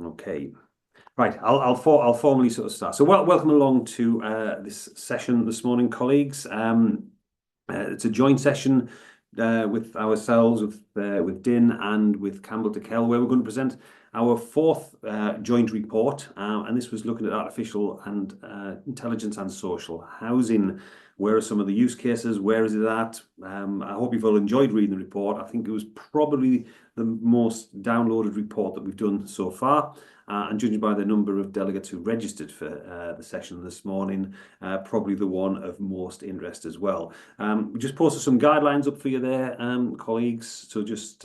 Okay. Right. I'll formally sort of start. So welcome along to this session this morning, colleagues. It's a joint session with ourselves, with Din and with Campbell to Kell, where we're going to present our fourth joint report, and this was looking at artificial and intelligence and social housing. Where are some of the use cases? Where is it at? I hope you've all enjoyed reading the report. I think it was probably the most downloaded report that we've done so far. And judging by the number of delegates who registered for the session this morning, probably the one of most interest as well. We just posted some guidelines up for you there, colleagues, so just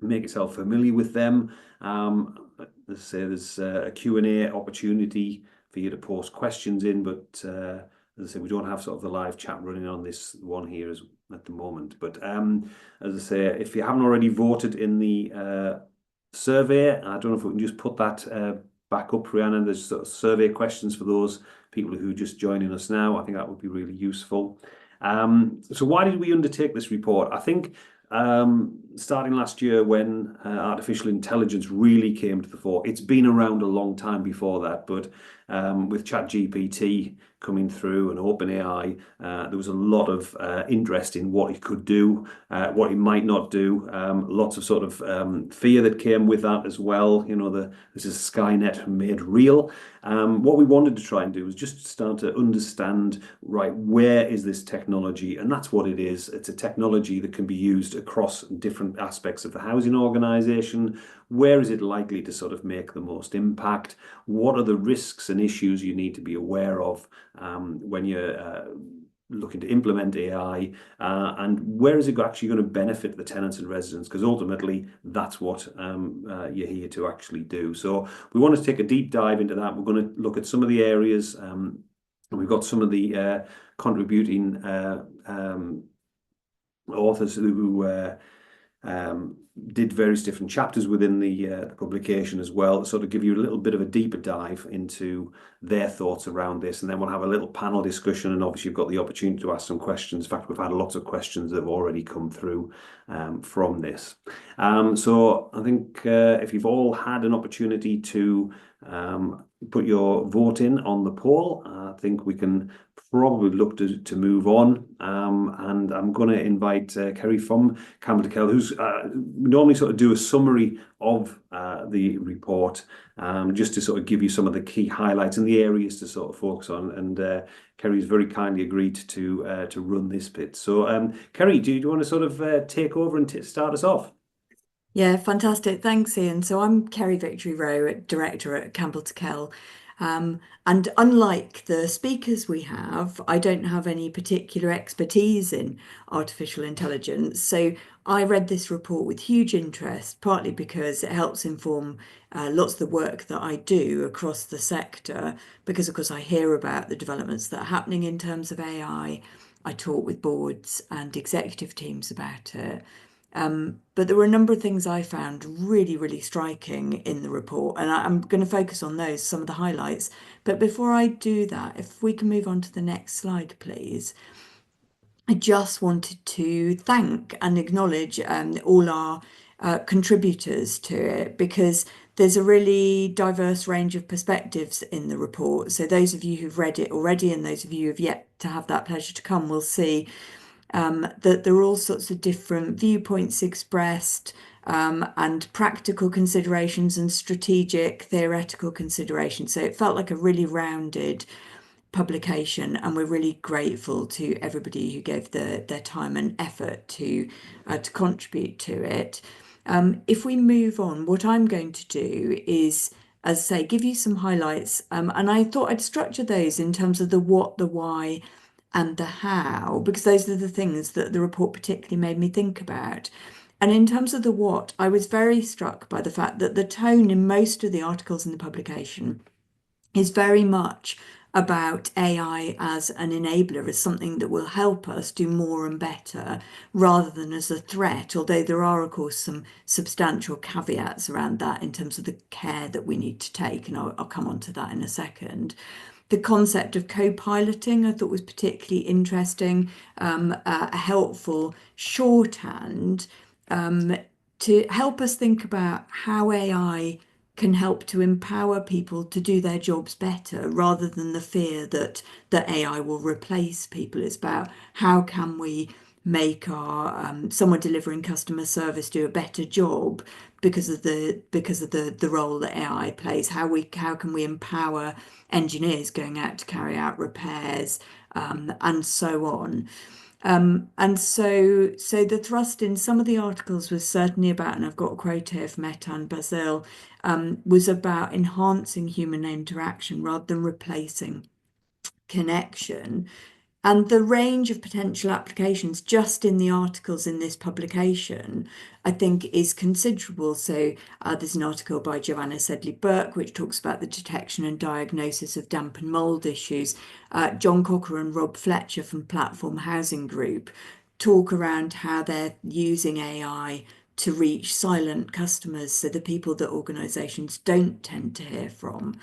make yourself familiar with them. As I say, there's a Q&A opportunity for you to post questions in, but as I say, we don't have sort of the live chat running on this one here at the moment. But as I say, if you haven't already voted in the survey, I don't know if we can just put that back up, Rhiannon. There's sort of survey questions for those people who are just joining us now. I think that would be really useful. So why did we undertake this report? I think starting last year when artificial intelligence really came to the fore, it's been around a long time before that, but with ChatGPT coming through and OpenAI, there was a lot of interest in what it could do, what it might not do. Lots of sort of fear that came with that as well. You know, this is Skynet made real. What we wanted to try and do was just start to understand, right, where is this technology? And that's what it is. It's a technology that can be used across different aspects of the housing organisation. Where is it likely to sort of make the most impact? What are the risks and issues you need to be aware of when you're looking to implement AI, and where is it actually going to benefit the tenants and residents? Because ultimately, that's what you're here to actually do. So we want to take a deep dive into that. We're going to look at some of the areas, and we've got some of the contributing authors who did various different chapters within the publication as well, sort of give you a little bit of a deeper dive into their thoughts around this, and then we'll have a little panel discussion, and obviously you've got the opportunity to ask some questions. In fact, we've had lots of questions that have already come through from this. So I think if you've all had an opportunity to put your vote in on the poll, I think we can probably look to move on, and I'm going to invite Kerry from Campbell to Kell, who's normally sort of do a summary of the report, just to sort of give you some of the key highlights and the areas to sort of focus on. And Kerry's very kindly agreed to run this bit. So Kerry, do you want to sort of take over and start us off? Yeah, fantastic. Thanks, Ian. So I'm Kerry Victory Rowe, Director at Campbell to Kell. And unlike the speakers we have, I don't have any particular expertise in artificial intelligence. So I read this report with huge interest, partly because it helps inform lots of the work that I do across the sector, because of course I hear about the developments that are happening in terms of AI. I talk with boards and executive teams about it. But there were a number of things I found really, really striking in the report, and I'm going to focus on those, some of the highlights. But before I do that, if we can move on to the next slide, please. I just wanted to thank and acknowledge all our contributors to it, because there's a really diverse range of perspectives in the report. So those of you who've read it already and those of you who have yet to have that pleasure to come will see that there are all sorts of different viewpoints expressed, and practical considerations and strategic theoretical considerations. So it felt like a really rounded publication, and we're really grateful to everybody who gave their time and effort to contribute to it. If we move on, what I'm going to do is, as I say, give you some highlights, and I thought I'd structure those in terms of the what, the why, and the how, because those are the things that the report particularly made me think about. And in terms of the what, I was very struck by the fact that the tone in most of the articles in the publication is very much about AI as an enabler, as something that will help us do more and better, rather than as a threat, although there are, of course, some substantial caveats around that in terms of the care that we need to take, and I'll come on to that in a second. The concept of co-piloting I thought was particularly interesting, a helpful shorthand to help us think about how AI can help to empower people to do their jobs better rather than the fear that AI will replace people. It's about how can we make our someone delivering customer service do a better job because of the role that AI plays. How can we empower engineers going out to carry out repairs, and so on. And so the thrust in some of the articles was certainly about, and I've got a quote here from Etan Basile, was about enhancing human interaction rather than replacing connection. And the range of potential applications just in the articles in this publication, I think, is considerable. So there's an article by Joanna Sedley-Burke, which talks about the detection and diagnosis of damp and mould issues. John Cocker and Rob Fletcher from Platform Housing Group talk around how they're using AI to reach silent customers, so the people that organisations don't tend to hear from.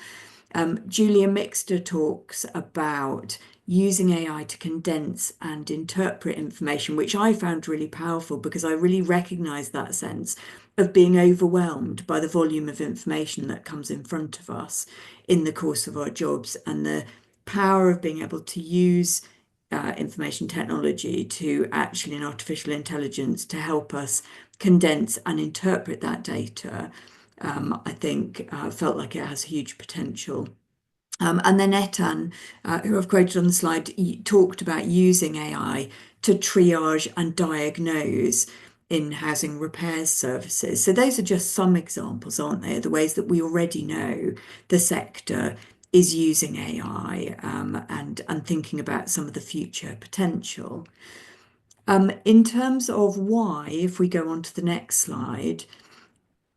Julia Mixter talks about using AI to condense and interpret information, which I found really powerful because I really recognise that sense of being overwhelmed by the volume of information that comes in front of us in the course of our jobs, and the power of being able to use information technology to actually, in artificial intelligence, to help us condense and interpret that data. I think felt like it has huge potential. And then Etan, who I've quoted on the slide, talked about using AI to triage and diagnose in housing repairs services. So those are just some examples, aren't they? The ways that we already know the sector is using AI, and thinking about some of the future potential. In terms of why, if we go on to the next slide,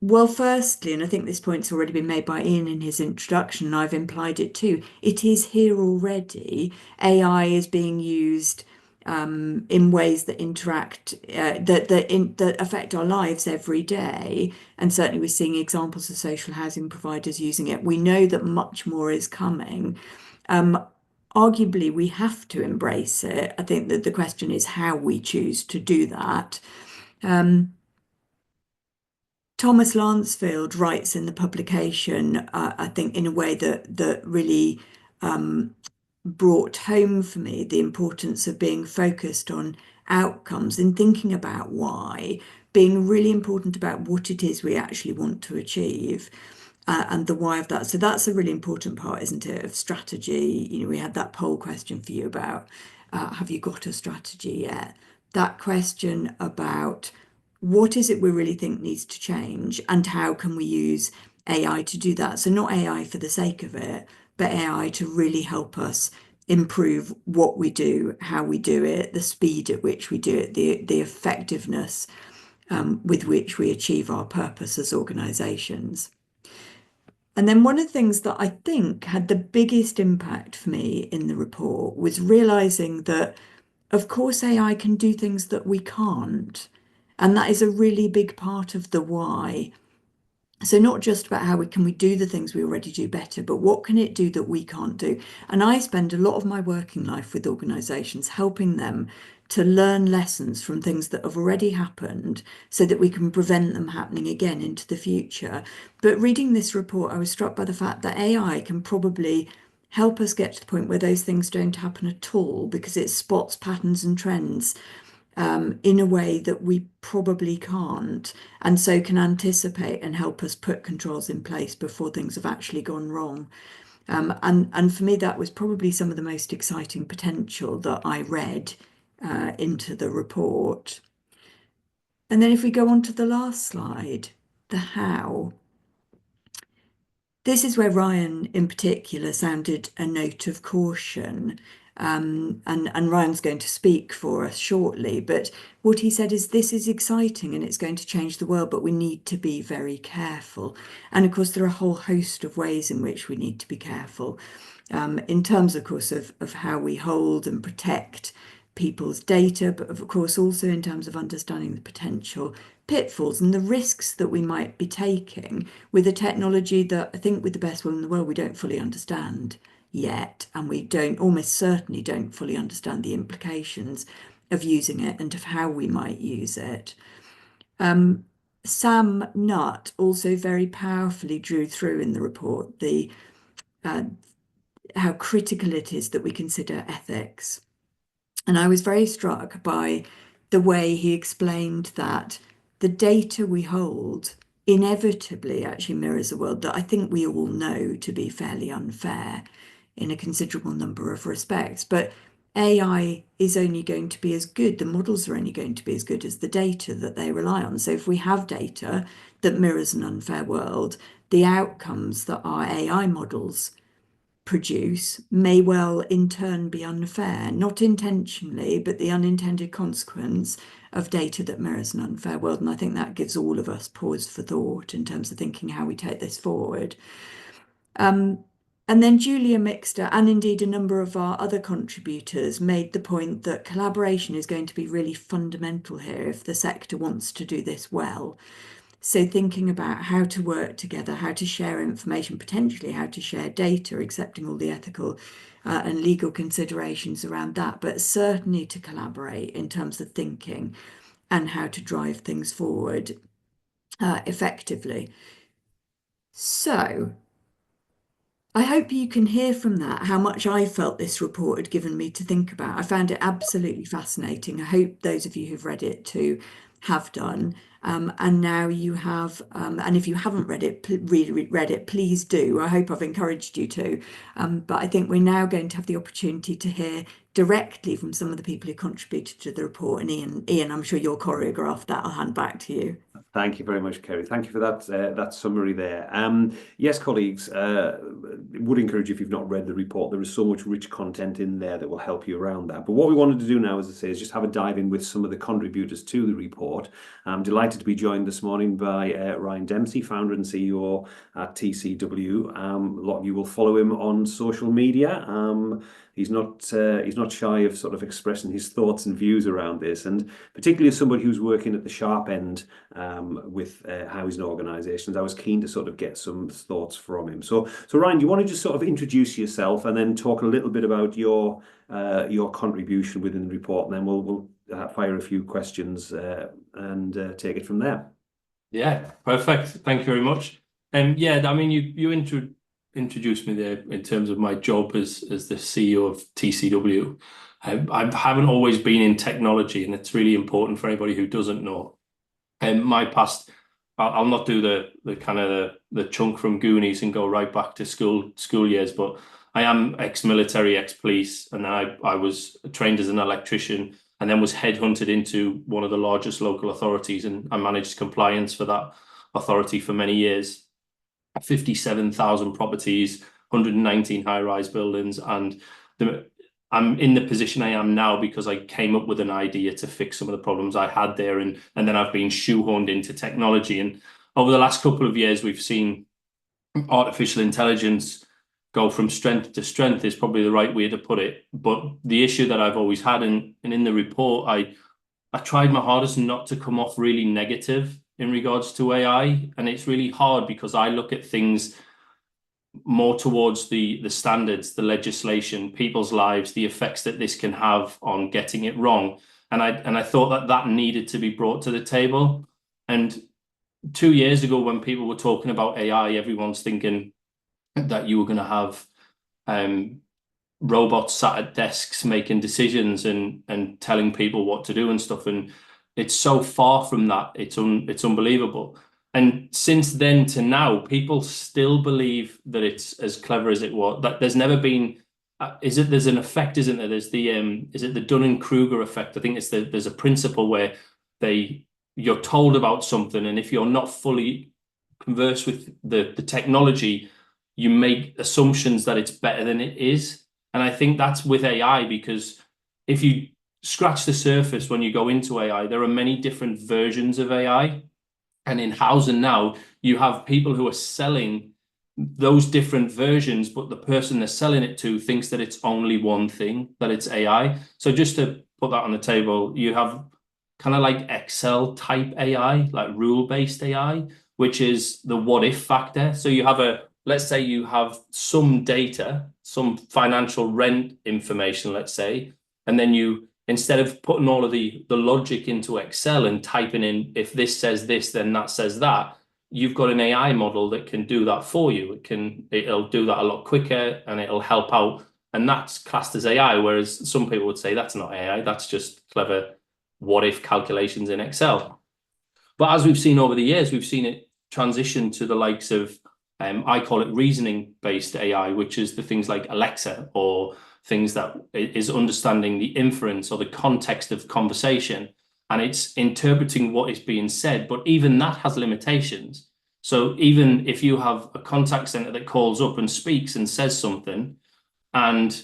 well, firstly, and I think this point's already been made by Ian in his introduction, and I've implied it too, it is here already. AI is being used in ways that interact, that affect our lives every day. And certainly we're seeing examples of social housing providers using it. We know that much more is coming. Arguably, we have to embrace it. I think that the question is how we choose to do that. Thomas Lansfield writes in the publication, I think, in a way that really brought home for me the importance of being focused on outcomes and thinking about why, being really important about what it is we actually want to achieve. And the why of that. So that's a really important part, isn't it, of strategy? We had that poll question for you about have you got a strategy yet? That question about what is it we really think needs to change and how can we use AI to do that? So not AI for the sake of it, but AI to really help us improve what we do, how we do it, the speed at which we do it, the effectiveness with which we achieve our purpose as organisations. And then one of the things that I think had the biggest impact for me in the report was realizing that, of course, AI can do things that we can't. And that is a really big part of the why. So not just about how we do the things we already do better, but what can it do that we can't do? And I spend a lot of my working life with organisations helping them to learn lessons from things that have already happened so that we can prevent them happening again into the future. But reading this report, I was struck by the fact that AI can probably help us get to the point where those things don't happen at all because it spots patterns and trends in a way that we probably can't, and so can anticipate and help us put controls in place before things have actually gone wrong. And for me, that was probably some of the most exciting potential that I read into the report. And then if we go on to the last slide, the how. This is where Ryan in particular sounded a note of caution. And Ryan's going to speak for us shortly, but what he said is this is exciting and it's going to change the world, but we need to be very careful. And of course, there are a whole host of ways in which we need to be careful, in terms, of course, of how we hold and protect people's data, but of course also in terms of understanding the potential pitfalls and the risks that we might be taking with a technology that I think with the best will in the world we don't fully understand yet, and we almost certainly don't fully understand the implications of using it and of how we might use it. Sam Nutt also very powerfully drew through in the report the how critical it is that we consider ethics. And I was very struck by the way he explained that the data we hold inevitably actually mirrors a world that I think we all know to be fairly unfair in a considerable number of respects. But AI is only going to be as good, the models are only going to be as good as the data that they rely on. So if we have data that mirrors an unfair world, the outcomes that our AI models produce may well in turn be unfair, not intentionally, but the unintended consequence of data that mirrors an unfair world. And I think that gives all of us pause for thought in terms of thinking how we take this forward. And then Julia Mixter, and indeed a number of our other contributors, made the point that collaboration is going to be really fundamental here if the sector wants to do this well. So thinking about how to work together, how to share information, potentially how to share data, accepting all the ethical and legal considerations around that, but certainly to collaborate in terms of thinking and how to drive things forward effectively. So I hope you can hear from that how much I felt this report had given me to think about. I found it absolutely fascinating. I hope those of you who've read it too have done. And now you have, and if you haven't read it, read it, please do. I hope I've encouraged you to. But I think we're now going to have the opportunity to hear directly from some of the people who contributed to the report. And Ian, I'm sure you'll choreograph that. I'll hand back to you. Thank you very much, Kerry. Thank you for that summary there. Yes, colleagues, would encourage you, if you've not read the report, there is so much rich content in there that will help you around that. But what we wanted to do now, as I say, is just have a dive in with some of the contributors to the report. I'm delighted to be joined this morning by Ryan Dempsey, founder and CEO at TCW. A lot of you will follow him on social media. He's not shy of sort of expressing his thoughts and views around this, and particularly as somebody who's working at the sharp end with housing organisations, I was keen to sort of get some thoughts from him. So Ryan, do you want to just sort of introduce yourself and then talk a little bit about your contribution within the report, and then we'll fire a few questions and take it from there. Yeah, perfect. Thank you very much. Yeah, I mean, you introduced me there in terms of my job as the CEO of TCW. I haven't always been in technology, and it's really important for anybody who doesn't know. My past, I'll not do the kind of the chunk from Goonies and go right back to school years, but I am ex-military, ex-police, and I was trained as an electrician, and then was headhunted into one of the largest local authorities, and I managed compliance for that authority for many years. 57,000 properties, 119 high-rise buildings, and I'm in the position I am now because I came up with an idea to fix some of the problems I had there, and then I've been shoehorned into technology. And over the last couple of years, we've seen artificial intelligence go from strength to strength, is probably the right way to put it. But the issue that I've always had, and in the report, I tried my hardest not to come off really negative in regards to AI. And it's really hard because I look at things more towards the standards, the legislation, people's lives, the effects that this can have on getting it wrong. And I thought that needed to be brought to the table. And 2 years ago, when people were talking about AI, everyone's thinking that you were going to have robots sat at desks making decisions and telling people what to do and stuff. And it's so far from that. It's unbelievable. And since then to now, people still believe that it's as clever as it was. That there's never been. There's an effect, isn't there? There's the is it the Dunning-Kruger effect? I think there's a principle where you're told about something, and if you're not fully conversed with the technology, you make assumptions that it's better than it is. And I think that's with AI, because if you scratch the surface when you go into AI, there are many different versions of AI. And in housing now, you have people who are selling those different versions, but the person they're selling it to thinks that it's only one thing, that it's AI. So just to put that on the table, you have kind of like Excel type AI, like rule-based AI, which is the what if factor. So you have let's say you have some data, some financial rent information, let's say, and then you instead of putting all of the logic into Excel and typing in, if this says this, then that says that, you've got an AI model that can do that for you. It'll do that a lot quicker and it'll help out. And that's classed as AI, whereas some people would say that's not AI, that's just clever what if calculations in Excel. But as we've seen over the years, we've seen it transition to the likes of, I call it reasoning-based AI, which is the things like Alexa, or things that is understanding the inference or the context of conversation, and it's interpreting what is being said. But even that has limitations. So even if you have a contact center that calls up and speaks and says something, and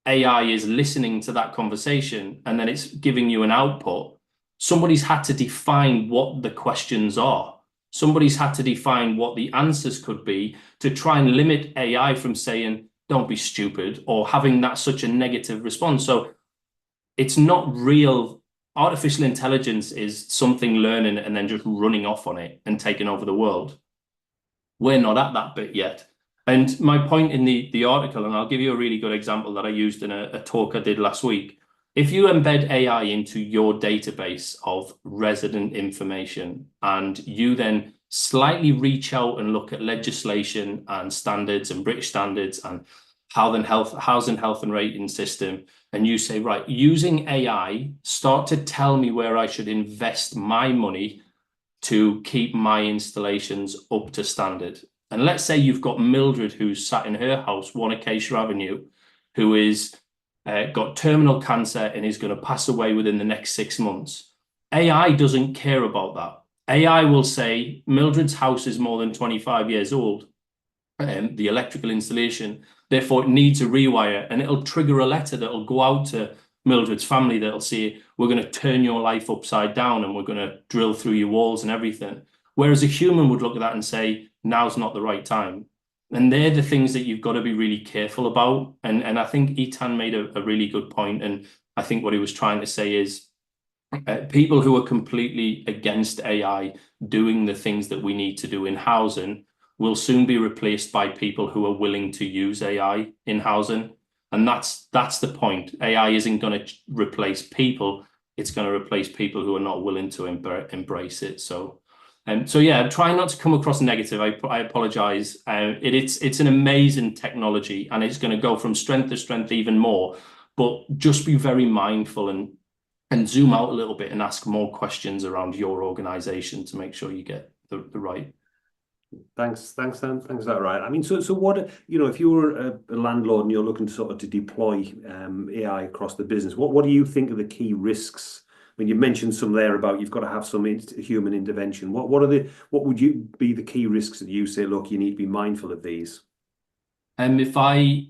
AI is listening to that conversation, and then it's giving you an output, somebody's had to define what the questions are. Somebody's had to define what the answers could be to try and limit AI from saying, don't be stupid, or having that such a negative response. So it's not real. Artificial intelligence is something learning and then just running off on it and taking over the world. We're not at that bit yet. And my point in the article, and I'll give you a really good example that I used in a talk I did last week. If you embed AI into your database of resident information, and you then slightly reach out and look at legislation and standards and British standards and housing health and rating system, and you say, right, using AI, start to tell me where I should invest my money to keep my installations up to standard. And let's say you've got Mildred, who's sat in her house, 1 Acacia Avenue, who is got terminal cancer and is going to pass away within the next 6 months. AI doesn't care about that. AI will say Mildred's house is more than 25 years old, the electrical installation, therefore it needs a rewire, and it'll trigger a letter that'll go out to Mildred's family that'll say, we're going to turn your life upside down and we're going to drill through your walls and everything. Whereas a human would look at that and say, now's not the right time. And they're the things that you've got to be really careful about. And I think Etan made a really good point. And I think what he was trying to say is people who are completely against AI doing the things that we need to do in housing will soon be replaced by people who are willing to use AI in housing. And that's the point. AI isn't going to replace people. It's going to replace people who are not willing to embrace it. So yeah, try not to come across negative. I apologize. It's an amazing technology, and it's going to go from strength to strength even more. But just be very mindful and zoom out a little bit and ask more questions around your organization to make sure you get the right. Thanks, Sam. Thanks for that. Right. I mean, so what, if you were a landlord and you're looking to deploy AI across the business, what do you think are the key risks? I mean, you mentioned some there about you've got to have some human intervention. What would you be the key risks that you say, look, you need to be mindful of these? If I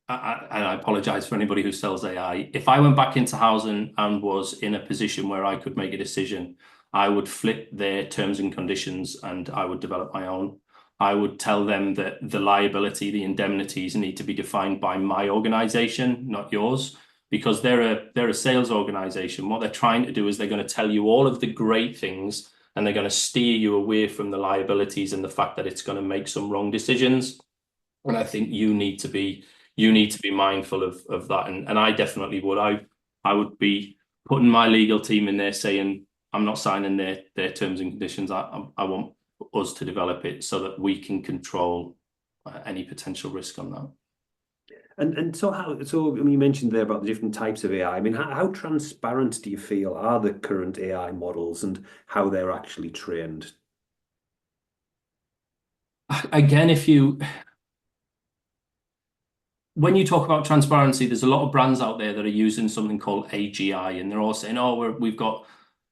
apologize for anybody who sells AI. If I went back into housing and was in a position where I could make a decision, I would flip their terms and conditions and I would develop my own. I would tell them that the liability, the indemnities need to be defined by my organization, not yours, because they're a sales organization. What they're trying to do is they're going to tell you all of the great things, and they're going to steer you away from the liabilities and the fact that it's going to make some wrong decisions. And I think you need to be mindful of that. And I definitely would. I would be putting my legal team in there saying, I'm not signing their terms and conditions. I want us to develop it so that we can control any potential risk on that. And so I mean, you mentioned there about the different types of AI. I mean, how transparent do you feel are the current AI models and how they're actually trained? Again, when you talk about transparency, there's a lot of brands out there that are using something called AGI, and they're all saying, "Oh, we've got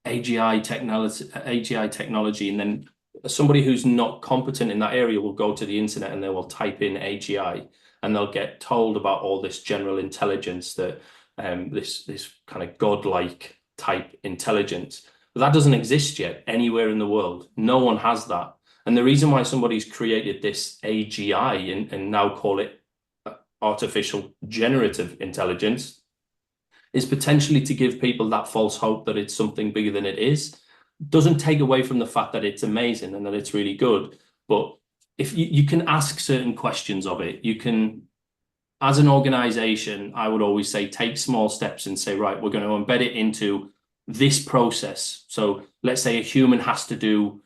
AGI technology," and then somebody who's not competent in that area will go to the internet and they will type in AGI, and they'll get told about all this general intelligence, that this kind of godlike type intelligence. But that doesn't exist yet anywhere in the world. No one has that. And the reason why somebody's created this AGI and now call it artificial generative intelligence is potentially to give people that false hope that it's something bigger than it is. Doesn't take away from the fact that it's amazing and that it's really good. But if you can ask certain questions of it, you can as an organization, I would always say take small steps and say, right, we're going to embed it into this process. So let's say a human has to do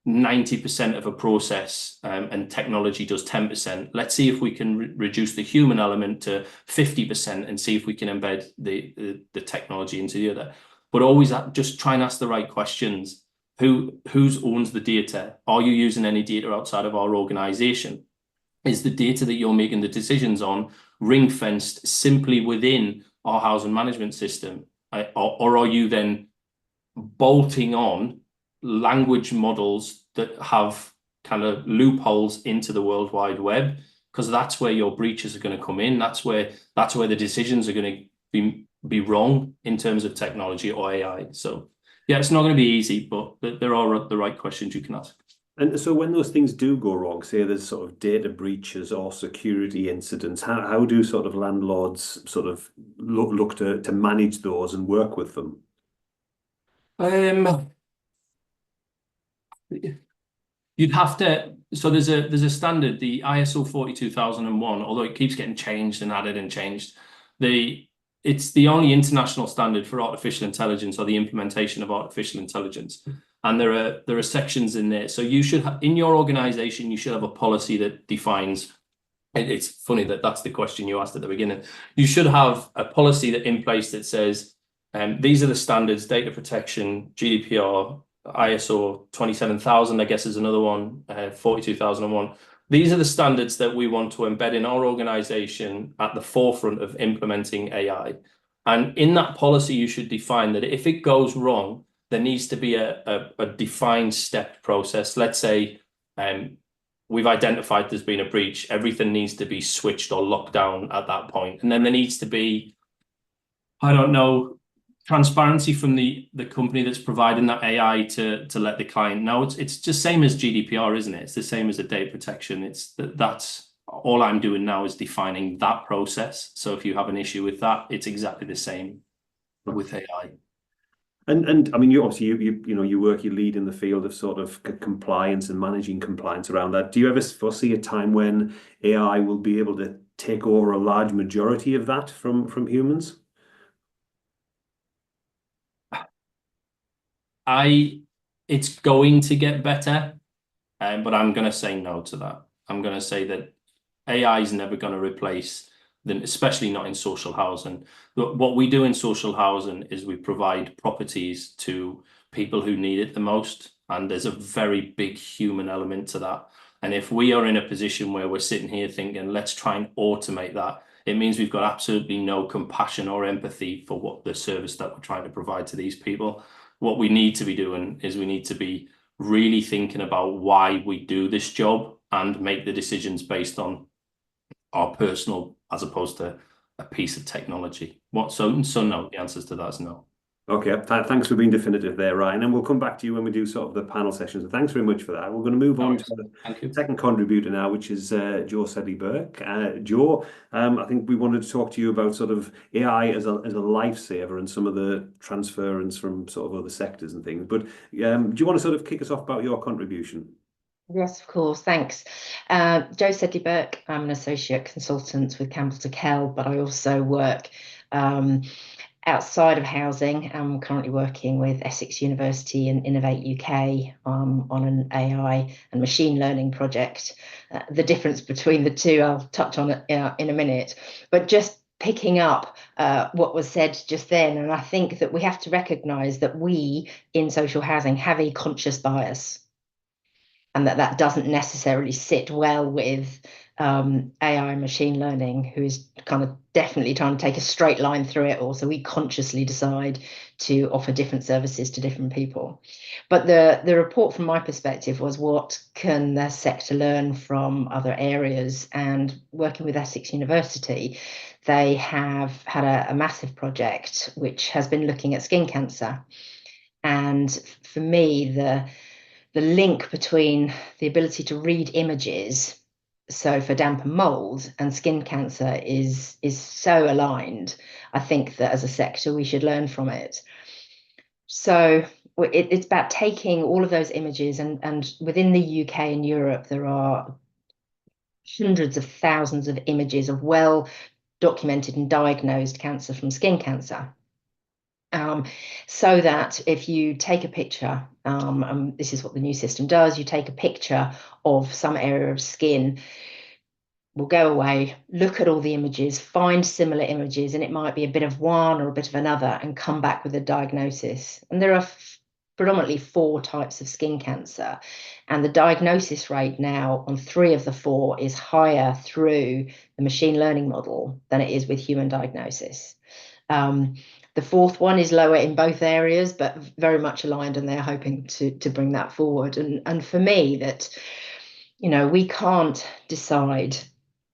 90% of a process, and technology does 10%. Let's see if we can reduce the human element to 50% and see if we can embed the technology into the other. But always just try and ask the right questions. Who's owns the data? Are you using any data outside of our organization? Is the data that you're making the decisions on ring-fenced simply within our housing management system? Or are you then bolting on language models that have kind of loopholes into the World Wide Web? Because that's where your breaches are going to come in. That's where the decisions are going to be wrong in terms of technology or AI. So yeah, it's not going to be easy, but there are the right questions you can ask. And so when those things do go wrong, say there's sort of data breaches or security incidents, how do sort of landlords sort of look to manage those and work with them? You'd have to, so there's a standard, the ISO 42001, although it keeps getting changed and added and changed. It's the only international standard for artificial intelligence, or the implementation of artificial intelligence. And there are sections in there. So you should have, in your organization, you should have a policy that defines. It's funny that that's the question you asked at the beginning. You should have a policy that in place that says, these are the standards: data protection, GDPR, ISO 27000, I guess is another one, 42001. These are the standards that we want to embed in our organization at the forefront of implementing AI. And in that policy, you should define that if it goes wrong, there needs to be a defined step process. Let's say we've identified there's been a breach. Everything needs to be switched or locked down at that point. And then there needs to be, I don't know, transparency from the company that's providing that AI to let the client know. It's just same as GDPR, isn't it? It's the same as the data protection. That's all I'm doing now is defining that process. So if you have an issue with that, it's exactly the same with AI. And I mean, you obviously you lead in the field of sort of compliance and managing compliance around that. Do you ever foresee a time when AI will be able to take over a large majority of that from humans? It's going to get better, but I'm going to say no to that. I'm going to say that AI is never going to replace them, especially not in social housing. What we do in social housing is we provide properties to people who need it the most, and there's a very big human element to that. And if we are in a position where we're sitting here thinking, let's try and automate that, it means we've got absolutely no compassion or empathy for what the service that we're trying to provide to these people. What we need to be doing is we need to be really thinking about why we do this job and make the decisions based on our personal, as opposed to a piece of technology. So no, the answers to that is no. Okay, thanks for being definitive there, Ryan. And we'll come back to you when we do sort of the panel sessions. So thanks very much for that. We're going to move on to the second contributor now, which is Joe Sedley-Burke. Joe, I think we wanted to talk to you about sort of AI as a lifesaver and some of the transference from sort of other sectors and things. But do you want to sort of kick us off about your contribution? Yes, of course. Thanks. Joe Sedley-Burke. I'm an associate consultant with Campbell to Kell, but I also work outside of housing. I'm currently working with Essex University and Innovate UK on an AI and machine learning project. The difference between the two, I'll touch on it in a minute, but just picking up what was said just then. And I think that we have to recognise that we in social housing have a conscious bias, and that doesn't necessarily sit well with AI machine learning, who is kind of definitely trying to take a straight line through it all. So we consciously decide to offer different services to different people. But the report from my perspective was, what can the sector learn from other areas? And working with Essex University, they have had a massive project which has been looking at skin cancer. And for me, the link between the ability to read images, so for damp and mold, and skin cancer is so aligned. I think that as a sector we should learn from it. So it's about taking all of those images, and within the UK and Europe there are hundreds of thousands of images of well documented and diagnosed cancer from skin cancer. So that if you take a picture, this is what the new system does, you take a picture of some area of skin, we'll go away, look at all the images, find similar images, and it might be a bit of one or a bit of another, and come back with a diagnosis. And there are predominantly 4 types of skin cancer, and the diagnosis rate now on 3 of the 4 is higher through the machine learning model than it is with human diagnosis. The 4th one is lower in both areas, but very much aligned, and they're hoping to bring that forward. And for me, that, you know, we can't decide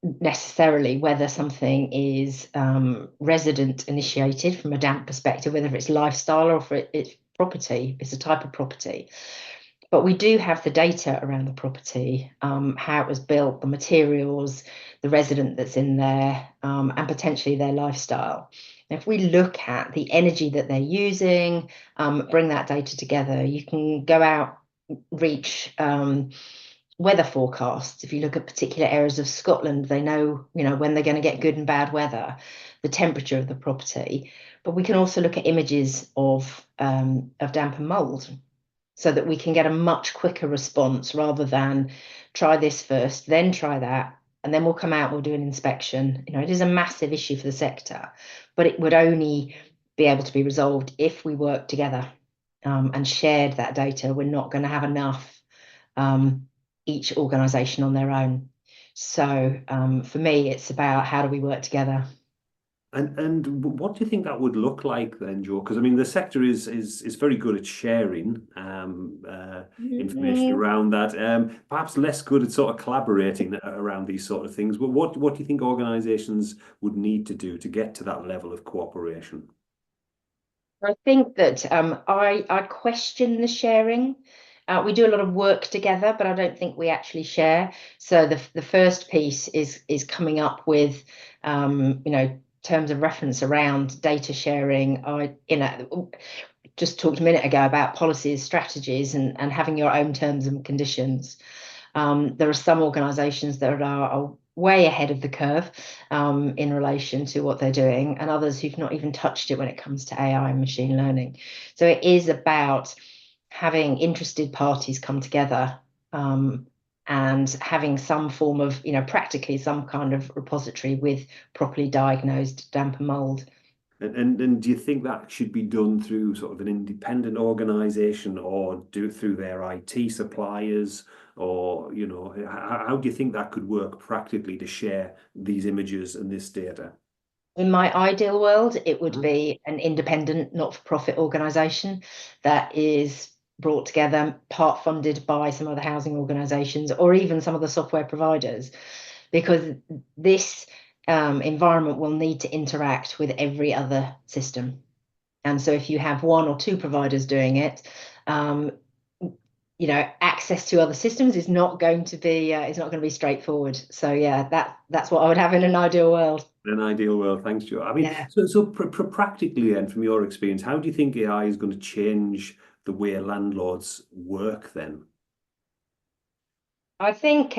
necessarily whether something is resident initiated from a damp perspective, whether it's lifestyle or if it's property, it's a type of property. But we do have the data around the property, how it was built, the materials, the resident that's in there, and potentially their lifestyle. And if we look at the energy that they're using, bring that data together, you can go out, reach weather forecasts. If you look at particular areas of Scotland, they know, you know, when they're going to get good and bad weather, the temperature of the property. But we can also look at images of damp and mold, so that we can get a much quicker response rather than try this first, then try that, and then we'll come out, we'll do an inspection. You know, it is a massive issue for the sector, but it would only be able to be resolved if we work together and shared that data. We're not going to have enough, each organisation on their own. So for me, it's about how do we work together. And what do you think that would look like then, Joe? Because I mean, the sector is very good at sharing information around that. Perhaps less good at sort of collaborating around these sort of things. But what do you think organisations would need to do to get to that level of cooperation? I think that I question the sharing. We do a lot of work together, but I don't think we actually share. So the first piece is coming up with you know, terms of reference around data sharing. I, you know, just talked a minute ago about policies, strategies, and having your own terms and conditions. There are some organisations that are way ahead of the curve in relation to what they're doing, and others who've not even touched it when it comes to AI and machine learning. So it is about having interested parties come together and having some form of, you know, practically some kind of repository with properly diagnosed damp and mold. And do you think that should be done through sort of an independent organisation, or do it through their IT suppliers, or, you know, how do you think that could work practically to share these images and this data? In my ideal world, it would be an independent, not-for-profit organisation that is brought together, part funded by some other housing organisations or even some of the software providers, because this environment will need to interact with every other system. And so if you have 1 or 2 providers doing it, you know, access to other systems is not going to be straightforward. So yeah, that's what I would have in an ideal world. In an ideal world, thanks, Joe. I mean, Yeah. so practically then, from your experience, how do you think AI is going to change the way landlords work then? I think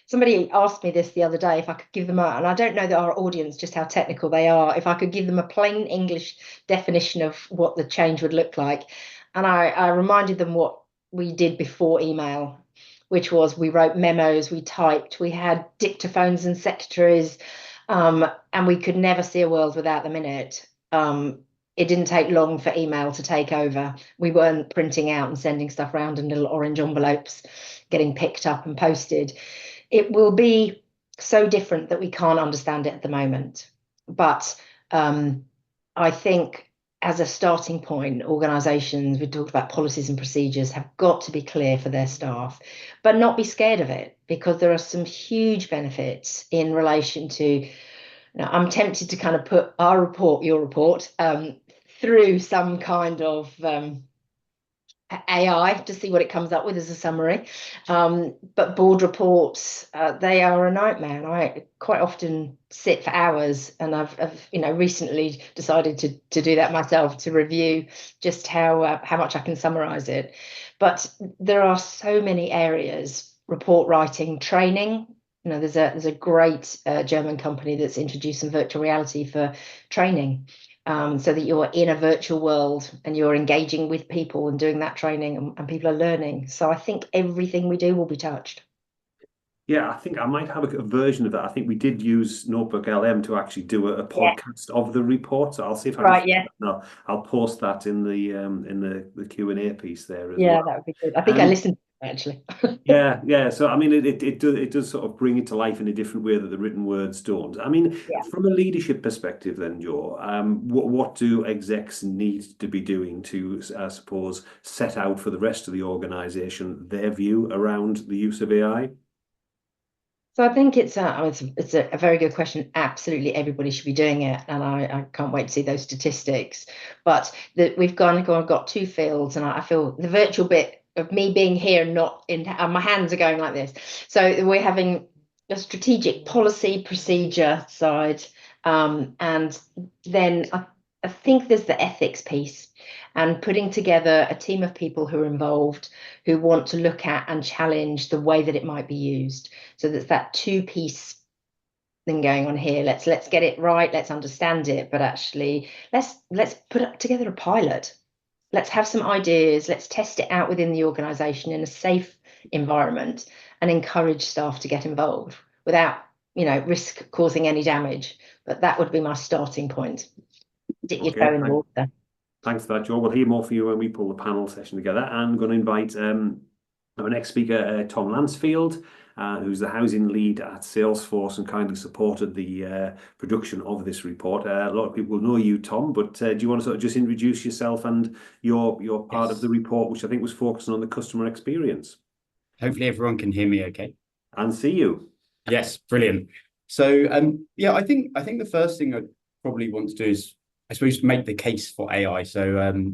somebody asked me this the other day, if I could give them and I don't know that our audience, just how technical they are, if I could give them a plain English definition of what the change would look like. And I reminded them what we did before email, which was we wrote memos, we typed, we had dictaphones and secretaries, and we could never see a world without them in it. It didn't take long for email to take over. We weren't printing out and sending stuff around in little orange envelopes, getting picked up and posted. It will be so different that we can't understand it at the moment. But I think as a starting point, organisations, we talked about policies and procedures, have got to be clear for their staff, but not be scared of it, because there are some huge benefits in relation to, now, I'm tempted to kind of put our report, your report, through some kind of AI to see what it comes up with as a summary. But board reports, they are a nightmare. And I quite often sit for hours, and I've you know, recently decided to do that myself, to review just how much I can summarize it. But there are so many areas: report writing, training. You know, there's a great German company that's introduced some virtual reality for training, so that you're in a virtual world and you're engaging with people and doing that training, and people are learning. So I think everything we do will be touched. Yeah, I think I might have a version of that. I think we did use Notebook LM to actually do a podcast of the report. So I'll see if I can Right, find yeah. that. No, I'll post that in the Q&A piece there as Yeah, well. that would be good. I think I listened to it, actually. Yeah. So I mean, it does sort of bring it to life in a different way that the written words don't. I mean, Yeah. from a leadership perspective, then, Joe, what do execs need to be doing to, I suppose, set out for the rest of the organisation their view around the use of AI? So I think it's a very good question. Absolutely, everybody should be doing it, and I can't wait to see those statistics. But we've got two fields, and I feel the virtual bit of me being here, not in, my hands are going like this. So we're having a strategic policy procedure side, and then I think there's the ethics piece, and putting together a team of people who are involved, who want to look at and challenge the way that it might be used. So there's that two-piece thing going on here. Let's get it right. Let's understand it, but actually, let's put together a pilot. Let's have some ideas. Let's test it out within the organisation in a safe environment, and encourage staff to get involved without, risk causing any damage. But that would be my starting point. Dip your Okay, toe in the water. thanks for that, Joe. We'll hear more from you when we pull the panel session together. And I'm going to invite our next speaker, Tom Lansfield, who's the housing lead at Salesforce and kindly supported the production of this report. A lot of people will know you, Tom, but do you want to sort of just introduce yourself and your part of the report, which I think was focusing on the customer experience? Hopefully everyone can hear me okay. And see you. Yes, brilliant. So yeah, I think the first thing I probably want to do is, I suppose, make the case for AI. So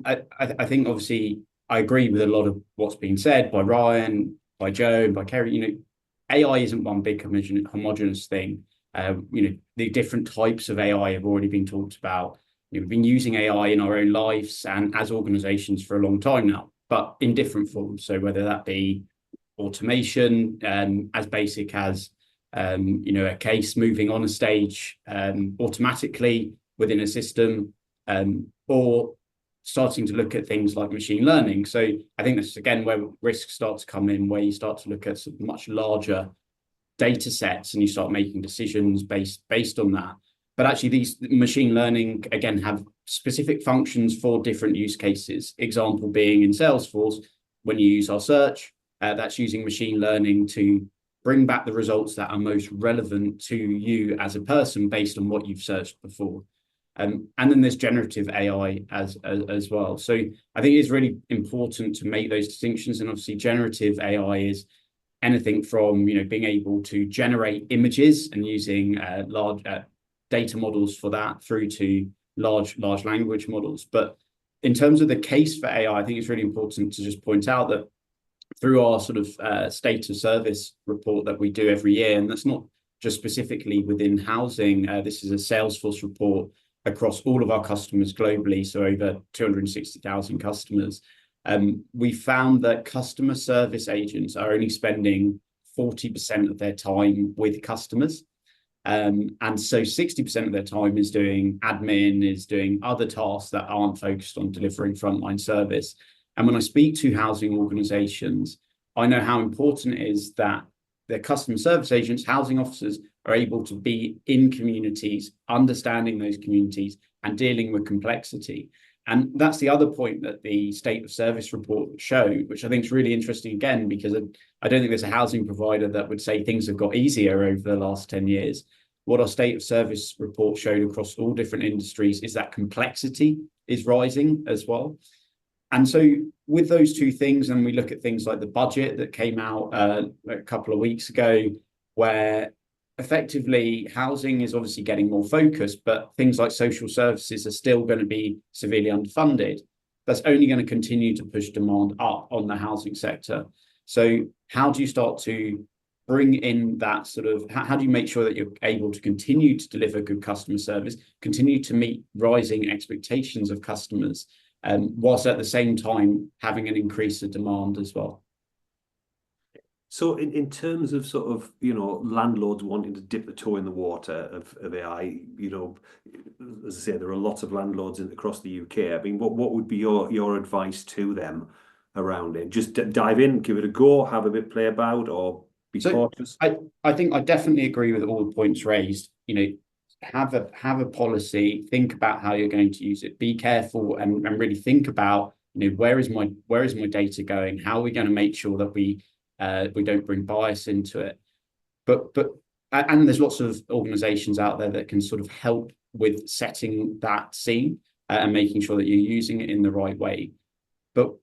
I think obviously I agree with a lot of what's been said by Ryan, by Joe, and by Kerry. AI isn't one big homogenous thing. The different types of AI have already been talked about. We've been using AI in our own lives and as organizations for a long time now, but in different forms. So whether that be automation, as basic as a case moving on a stage automatically within a system, or starting to look at things like machine learning. So I think this is again where risks start to come in, where you start to look at some much larger data sets and you start making decisions based on that. But actually these machine learning again have specific functions for different use cases. Example being in Salesforce, when you use our search, that's using machine learning to bring back the results that are most relevant to you as a person based on what you've searched before. And then there's generative AI as well. So I think it's really important to make those distinctions. And obviously generative AI is anything from being able to generate images and using large data models for that, through to large language models. But in terms of the case for AI, I think it's really important to just point out that through our sort of state of service report that we do every year, and that's not just specifically within housing, this is a Salesforce report across all of our customers globally, so over 260,000 customers. We found that customer service agents are only spending 40% of their time with customers. And so 60% of their time is doing admin, is doing other tasks that aren't focused on delivering frontline service. And when I speak to housing organizations, I know how important it is that their customer service agents, housing officers, are able to be in communities, understanding those communities and dealing with complexity. And that's the other point that the state of service report showed, which I think is really interesting again, because I don't think there's a housing provider that would say things have got easier over the last 10 years. What our state of service report showed across all different industries is that complexity is rising as well. And so with those two things, and we look at things like the budget that came out a couple of weeks ago, where effectively housing is obviously getting more focused, but things like social services are still going to be severely underfunded. That's only going to continue to push demand up on the housing sector. So how do you start to bring in that sort of, how do you make sure that you're able to continue to deliver good customer service, continue to meet rising expectations of customers, whilst at the same time having an increase of demand as well? So in terms of sort of, landlords wanting to dip the toe in the water of AI, as I say, there are lots of landlords across the UK. I mean, what would be your advice to them around it? Just dive in, give it a go, have a bit play about, or be cautious? I think I definitely agree with all the points raised. Have a policy, think about how you're going to use it, be careful and really think about, where is my data going? How are we going to make sure that we don't bring bias into it? And there's lots of organizations out there that can sort of help with setting that scene and making sure that you're using it in the right way. But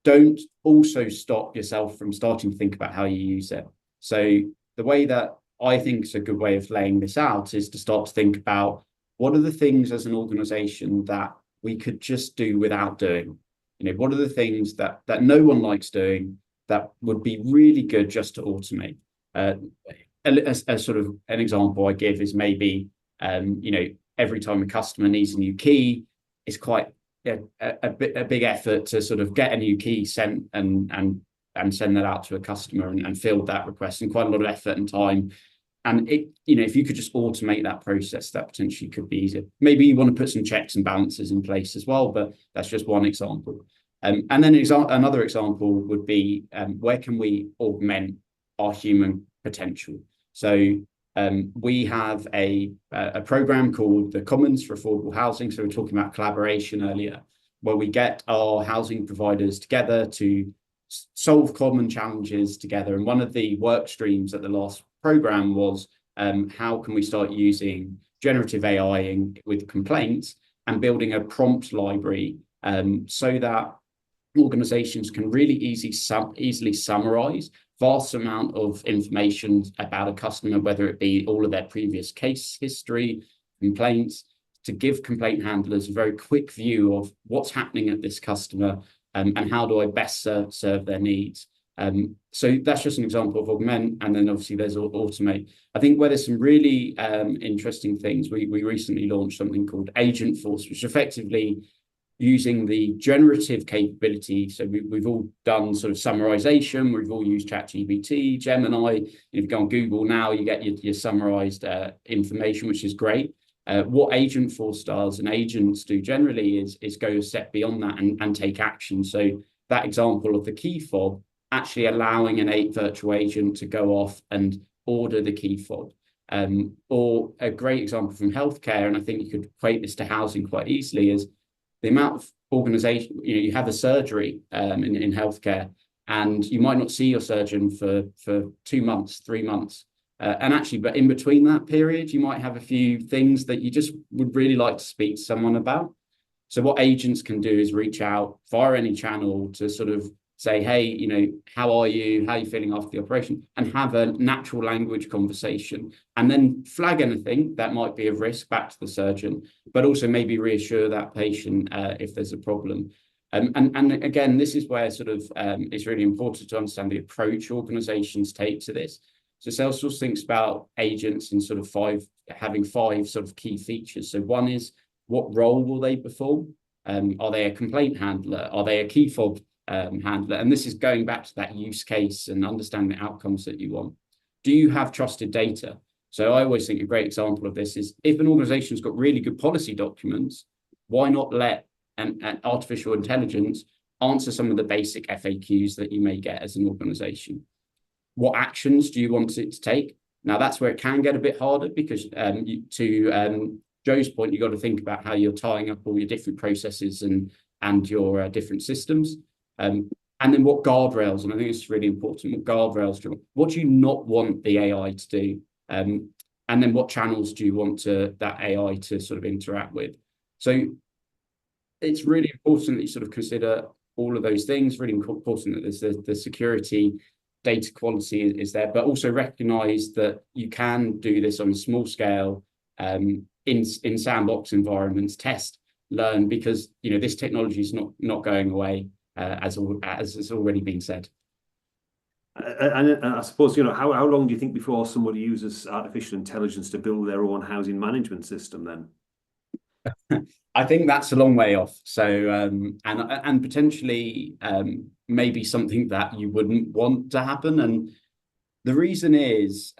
don't also stop yourself from starting to think about how you use it. So the way that I think is a good way of laying this out is to start to think about what are the things as an organization that we could just do without doing? What are the things that no one likes doing that would be really good just to automate? As sort of an example I give is maybe, every time a customer needs a new key, it's quite a big effort to sort of get a new key sent and send that out to a customer and field that request, and quite a lot of effort and time. And if you could just automate that process, that potentially could be easier. Maybe you want to put some checks and balances in place as well, but that's just one example. And then another example would be where can we augment our human potential? So we have a program called the Commons for Affordable Housing. So we're talking about collaboration earlier, where we get our housing providers together to solve common challenges together. And one of the work streams at the last program was how can we start using generative AI with complaints and building a prompt library so that organizations can really easily summarize vast amount of information about a customer, whether it be all of their previous case history, complaints, to give complaint handlers a very quick view of what's happening at this customer and how do I best serve their needs. So that's just an example of augment, and then obviously there's automate. I think where there's some really interesting things, we recently launched something called Agent Force, which effectively using the generative capability. So we've all done sort of summarization. We've all used ChatGPT, Gemini. If you go on Google now, you get your summarized information, which is great. What Agent Force does and agents do generally is go a step beyond that and take action. So that example of the key fob, actually allowing an virtual agent to go off and order the key fob. Or a great example from healthcare, and I think you could equate this to housing quite easily, is the amount of organization, you have a surgery in healthcare, and you might not see your surgeon for 2 months, 3 months. But in between that period, you might have a few things that you just would really like to speak to someone about. So what agents can do is reach out via any channel to sort of say, hey, how are you? How are you feeling after the operation? And have a natural language conversation, and then flag anything that might be of risk back to the surgeon, but also maybe reassure that patient if there's a problem. And again, this is where sort of it's really important to understand the approach organizations take to this. So Salesforce thinks about agents in sort of having five sort of key features. So one is, what role will they perform? Are they a complaint handler? Are they a key fob handler? And this is going back to that use case and understanding the outcomes that you want. Do you have trusted data? So I always think a great example of this is, if an organization's got really good policy documents, why not let an artificial intelligence answer some of the basic FAQs that you may get as an organization? What actions do you want it to take? Now, that's where it can get a bit harder, because to Joe's point, you've got to think about how you're tying up all your different processes and your different systems. And then what guardrails, and I think it's really important, what guardrails what do you not want the AI to do? And then what channels do you want that AI to sort of interact with? So it's really important that you sort of consider all of those things. Really important that there's the security, data quality is there, but also recognize that you can do this on a small scale in sandbox environments, test, learn, because this technology is not going away, as has already been said. And I suppose, how long do you think before somebody uses artificial intelligence to build their own housing management system then? I think that's a long way off. So and potentially maybe something that you wouldn't want to happen. And the reason is,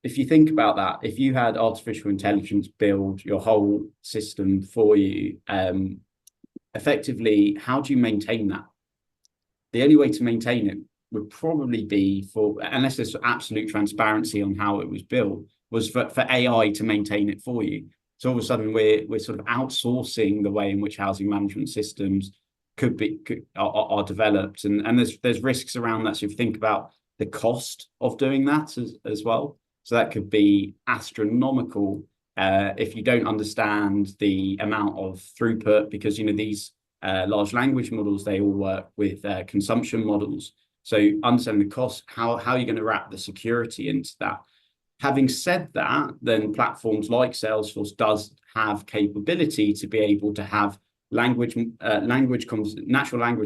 if you think about that, if you had artificial intelligence build your whole system for you, effectively, how do you maintain that? The only way to maintain it would probably be for, unless there's absolute transparency on how it was built, was for AI to maintain it for you. So all of a sudden we're sort of outsourcing the way in which housing management systems are developed, and there's risks around that. So if you think about the cost of doing that as well, so that could be astronomical if you don't understand the amount of throughput, because these large language models, they all work with consumption models. So understanding the cost, how are you going to wrap the security into that? Having said that, then platforms like Salesforce does have capability to be able to have natural language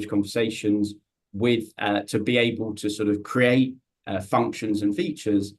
conversations with to be able to sort of create functions and features,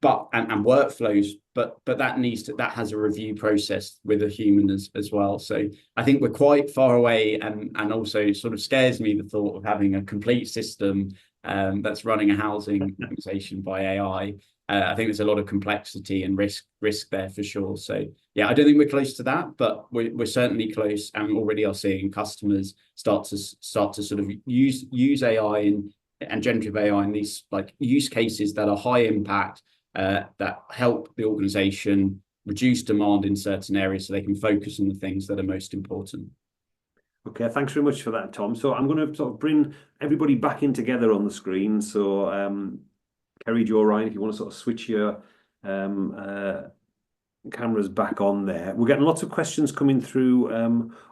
and workflows, but that has a review process with a human as well. So I think we're quite far away, and also sort of scares me the thought of having a complete system that's running a housing organization by AI. I think there's a lot of complexity and risk there for sure. So yeah, I don't think we're close to that, but we're certainly close, and already are seeing customers start to sort of use AI and generative AI in these like use cases that are high impact, that help the organization reduce demand in certain areas so they can focus on the things that are most important. Okay, thanks very much for that, Tom. So I'm going to sort of bring everybody back in together on the screen. So Kerry, Joe, Ryan, if you want to sort of switch your cameras back on there. We're getting lots of questions coming through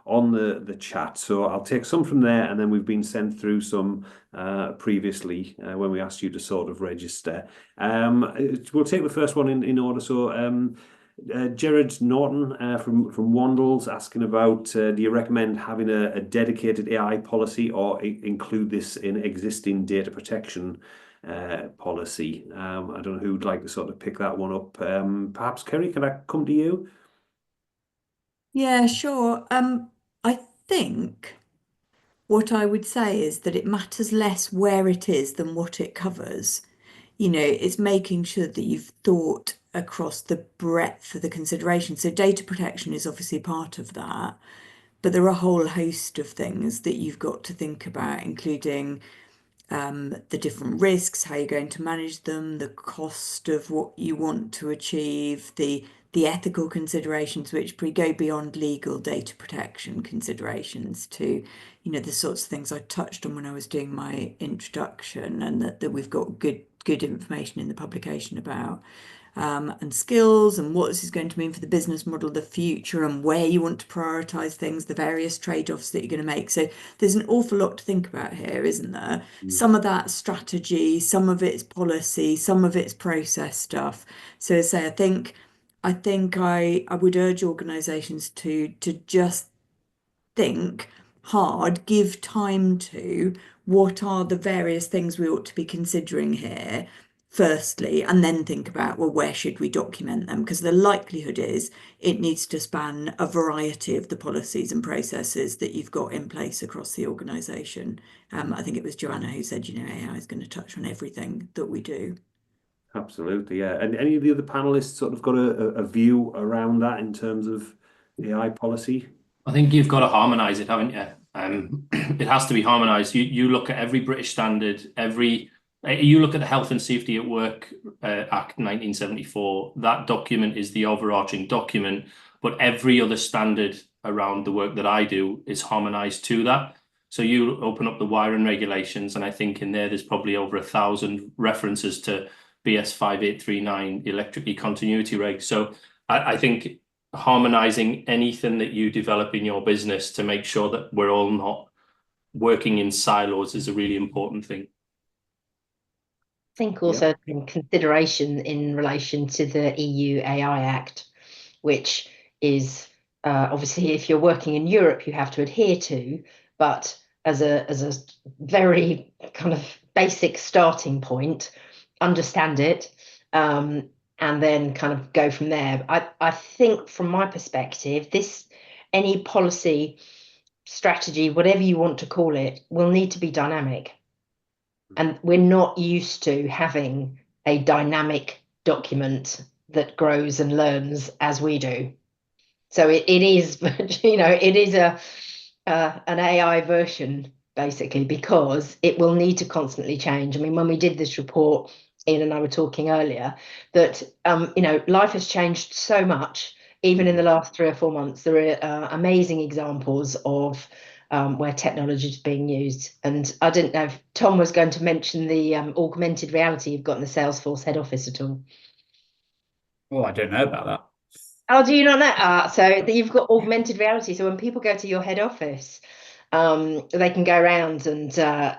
on the chat. So I'll take some from there, and then we've been sent through some previously when we asked you to sort of register. We'll take the first one in order. So Jared Norton from Wandles asking about, do you recommend having a dedicated AI policy or include this in existing data protection policy? I don't know who'd like to sort of pick that one up. Perhaps Kerry, can I come to you? Yeah, sure. I think what I would say is that it matters less where it is than what it covers. It's making sure that you've thought across the breadth of the consideration. So data protection is obviously part of that, but there are a whole host of things that you've got to think about, including the different risks, how you're going to manage them, the cost of what you want to achieve, the ethical considerations which go beyond legal data protection considerations to, the sorts of things I touched on when I was doing my introduction, and that we've got good information in the publication about. And skills, and what this is going to mean for the business model of the future, and where you want to prioritize things, the various trade-offs that you're going to make. So there's an awful lot to think about here, isn't there? Some of that strategy, some of it's policy, some of it's process stuff. So as I say, I think I would urge organizations to just think hard, give time to what are the various things we ought to be considering here, firstly, and then think about, well, where should we document them? Because the likelihood is it needs to span a variety of the policies and processes that you've got in place across the organisation. I think it was Joanna who said, AI is going to touch on everything that we do. Absolutely, yeah. And any of the other panelists sort of got a view around that in terms of AI policy? I think you've got to harmonise it, haven't you? It has to be harmonised. You look at every British standard, you look at the Health and Safety at Work Act 1974. That document is the overarching document, but every other standard around the work that I do is harmonised to that. So you open up the wiring regulations, and I think in there's probably over 1,000 references to BS 5839 electricity continuity regs. So I think harmonizing anything that you develop in your business to make sure that we're all not working in silos is a really important thing. I think also in consideration in relation to the EU AI Act, which is obviously, if you're working in Europe, you have to adhere to, but as a very kind of basic starting point, understand it, and then kind of go from there. I think from my perspective, any policy strategy, whatever you want to call it, will need to be dynamic. And we're not used to having a dynamic document that grows and learns as we do. So it is, it is an AI version, basically, because it will need to constantly change. I mean, when we did this report, Ian and I were talking earlier, that life has changed so much, even in the last 3 or 4 months. There are amazing examples of where technology is being used. And I didn't know if Tom was going to mention the augmented reality you've got in the Salesforce head office at all. Oh, I don't know about that. Oh, do you not know? So you've got augmented reality. So when people go to your head office, they can go around, and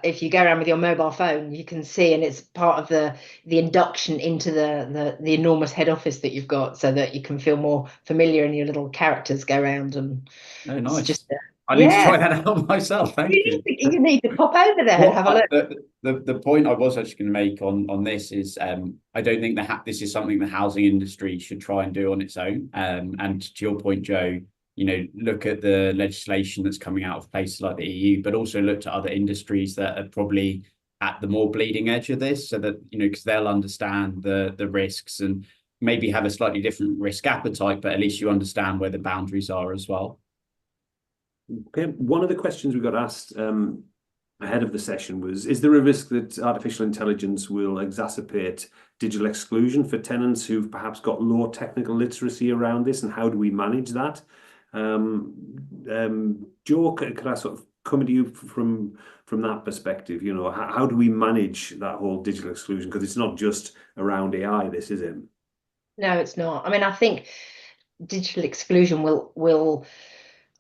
if you go around with your mobile phone, you can see, and it's part of the induction into the enormous head office that you've got, so that you can feel more familiar, and your little characters go around, and Oh, nice. it's just I need to try that out myself. Thank you. You need to pop over there and have a look. The point I was actually going to make on this is I don't think this is something the housing industry should try and do on its own. And to your point, Joe, look at the legislation that's coming out of places like the EU, but also look to other industries that are probably at the more bleeding edge of this, so that because they'll understand the risks and maybe have a slightly different risk appetite, but at least you understand where the boundaries are as well. Okay, one of the questions we got asked ahead of the session was, is there a risk that artificial intelligence will exacerbate digital exclusion for tenants who've perhaps got low technical literacy around this, and how do we manage that? Joe, could I sort of come to you from that perspective? How do we manage that whole digital exclusion? Because it's not just around AI, this, is it? No, it's not. I mean, I think digital exclusion will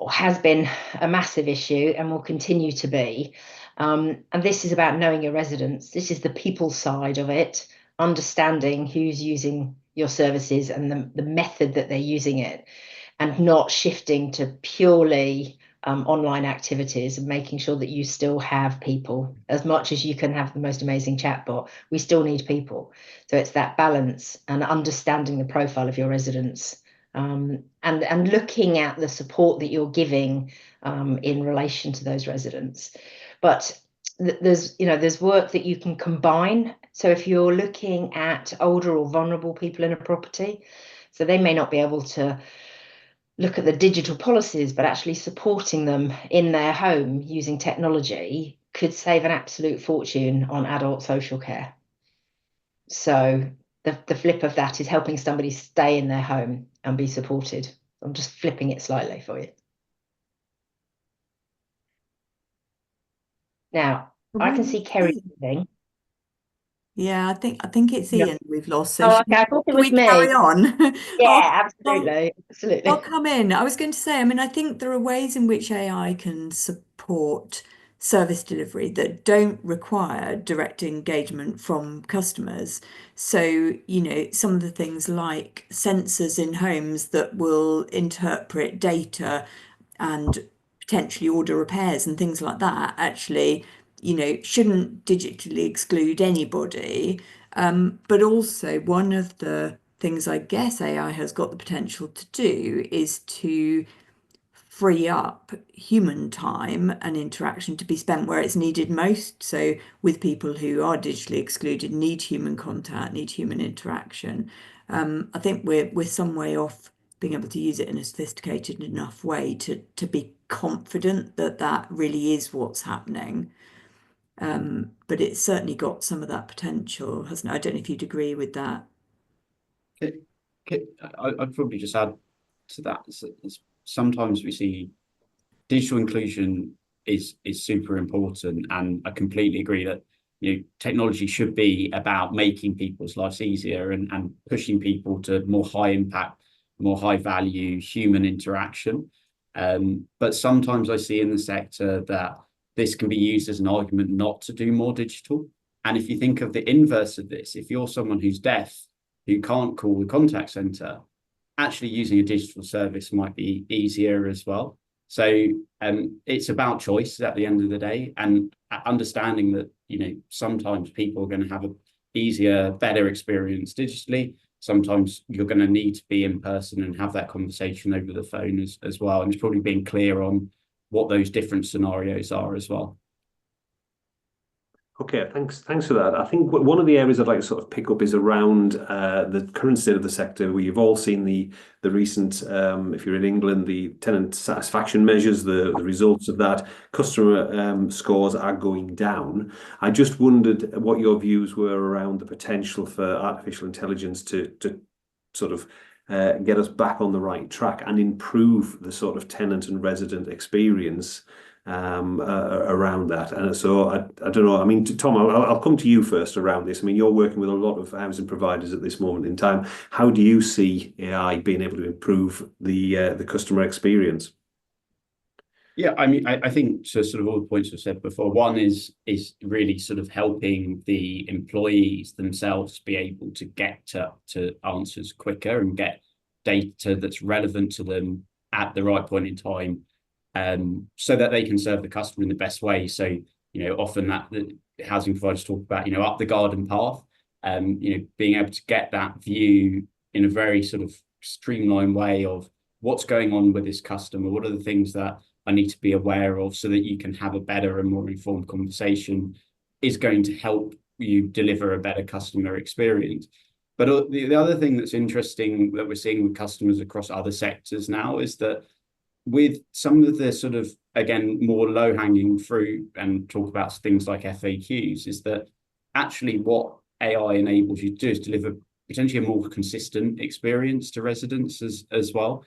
or has been a massive issue and will continue to be. And this is about knowing your residents. This is the people side of it, understanding who's using your services and the method that they're using it, and not shifting to purely online activities, and making sure that you still have people. As much as you can have the most amazing chatbot, we still need people. So it's that balance and understanding the profile of your residents. And looking at the support that you're giving in relation to those residents. But there's work that you can combine. So if you're looking at older or vulnerable people in a property, so they may not be able to look at the digital policies, but actually supporting them in their home using technology could save an absolute fortune on adult social care. So the flip of that is helping somebody stay in their home and be supported. I'm just flipping it slightly for you. Now, I can see Kerry moving. Yeah, I think it's Ian we've lost. So Oh, okay. I thought it was we carry on? Yeah, absolutely. I'll come in. I was going to say, I mean, I think there are ways in which AI can support service delivery that don't require direct engagement from customers. So, some of the things like sensors in homes that will interpret data and potentially order repairs and things like that actually, shouldn't digitally exclude anybody. But also, one of the things I guess AI has got the potential to do is to free up human time and interaction to be spent where it's needed most. So with people who are digitally excluded, need human contact, need human interaction. I think we're some way off being able to use it in a sophisticated enough way to be confident that that really is what's happening. But it's certainly got some of that potential, hasn't it? I don't know if you'd agree with that. I'd probably just add to that. Sometimes we see digital inclusion is super important, and I completely agree that technology should be about making people's lives easier and pushing people to more high impact, more high value human interaction. But sometimes I see in the sector that this can be used as an argument not to do more digital. And if you think of the inverse of this, if you're someone who's deaf, who can't call the contact center, actually using a digital service might be easier as well. So it's about choice at the end of the day, and understanding that sometimes people are going to have an easier, better experience digitally. sometimes you're going to need to be in person and have that conversation over the phone as well. And it's probably being clear on what those different scenarios are as well. Okay, thanks for that. I think one of the areas I'd like to sort of pick up is around the current state of the sector. We've all seen the recent, if you're in England, the tenant satisfaction measures, the results of that. Customer scores are going down. I just wondered what your views were around the potential for artificial intelligence to sort of get us back on the right track and improve the sort of tenant and resident experience around that. And so I don't know. I mean, Tom, I'll come to you first around this. I mean, you're working with a lot of housing providers at this moment in time. How do you see AI being able to improve the customer experience? Yeah, I mean, I think to sort of all the points I've said before, one is really sort of helping the employees themselves be able to get to answers quicker and get data that's relevant to them at the right point in time, so that they can serve the customer in the best way. So, you know, often that the housing providers talk about, you know, up the garden path, you know, being able to get that view in a very sort of streamlined way of what's going on with this customer, what are the things that I need to be aware of, so that you can have a better and more informed conversation, is going to help you deliver a better customer experience. But the other thing that's interesting that we're seeing with customers across other sectors now is that with some of the sort of, again, more low-hanging fruit, and talk about things like FAQs, is that actually what AI enables you to do is deliver potentially a more consistent experience to residents as well.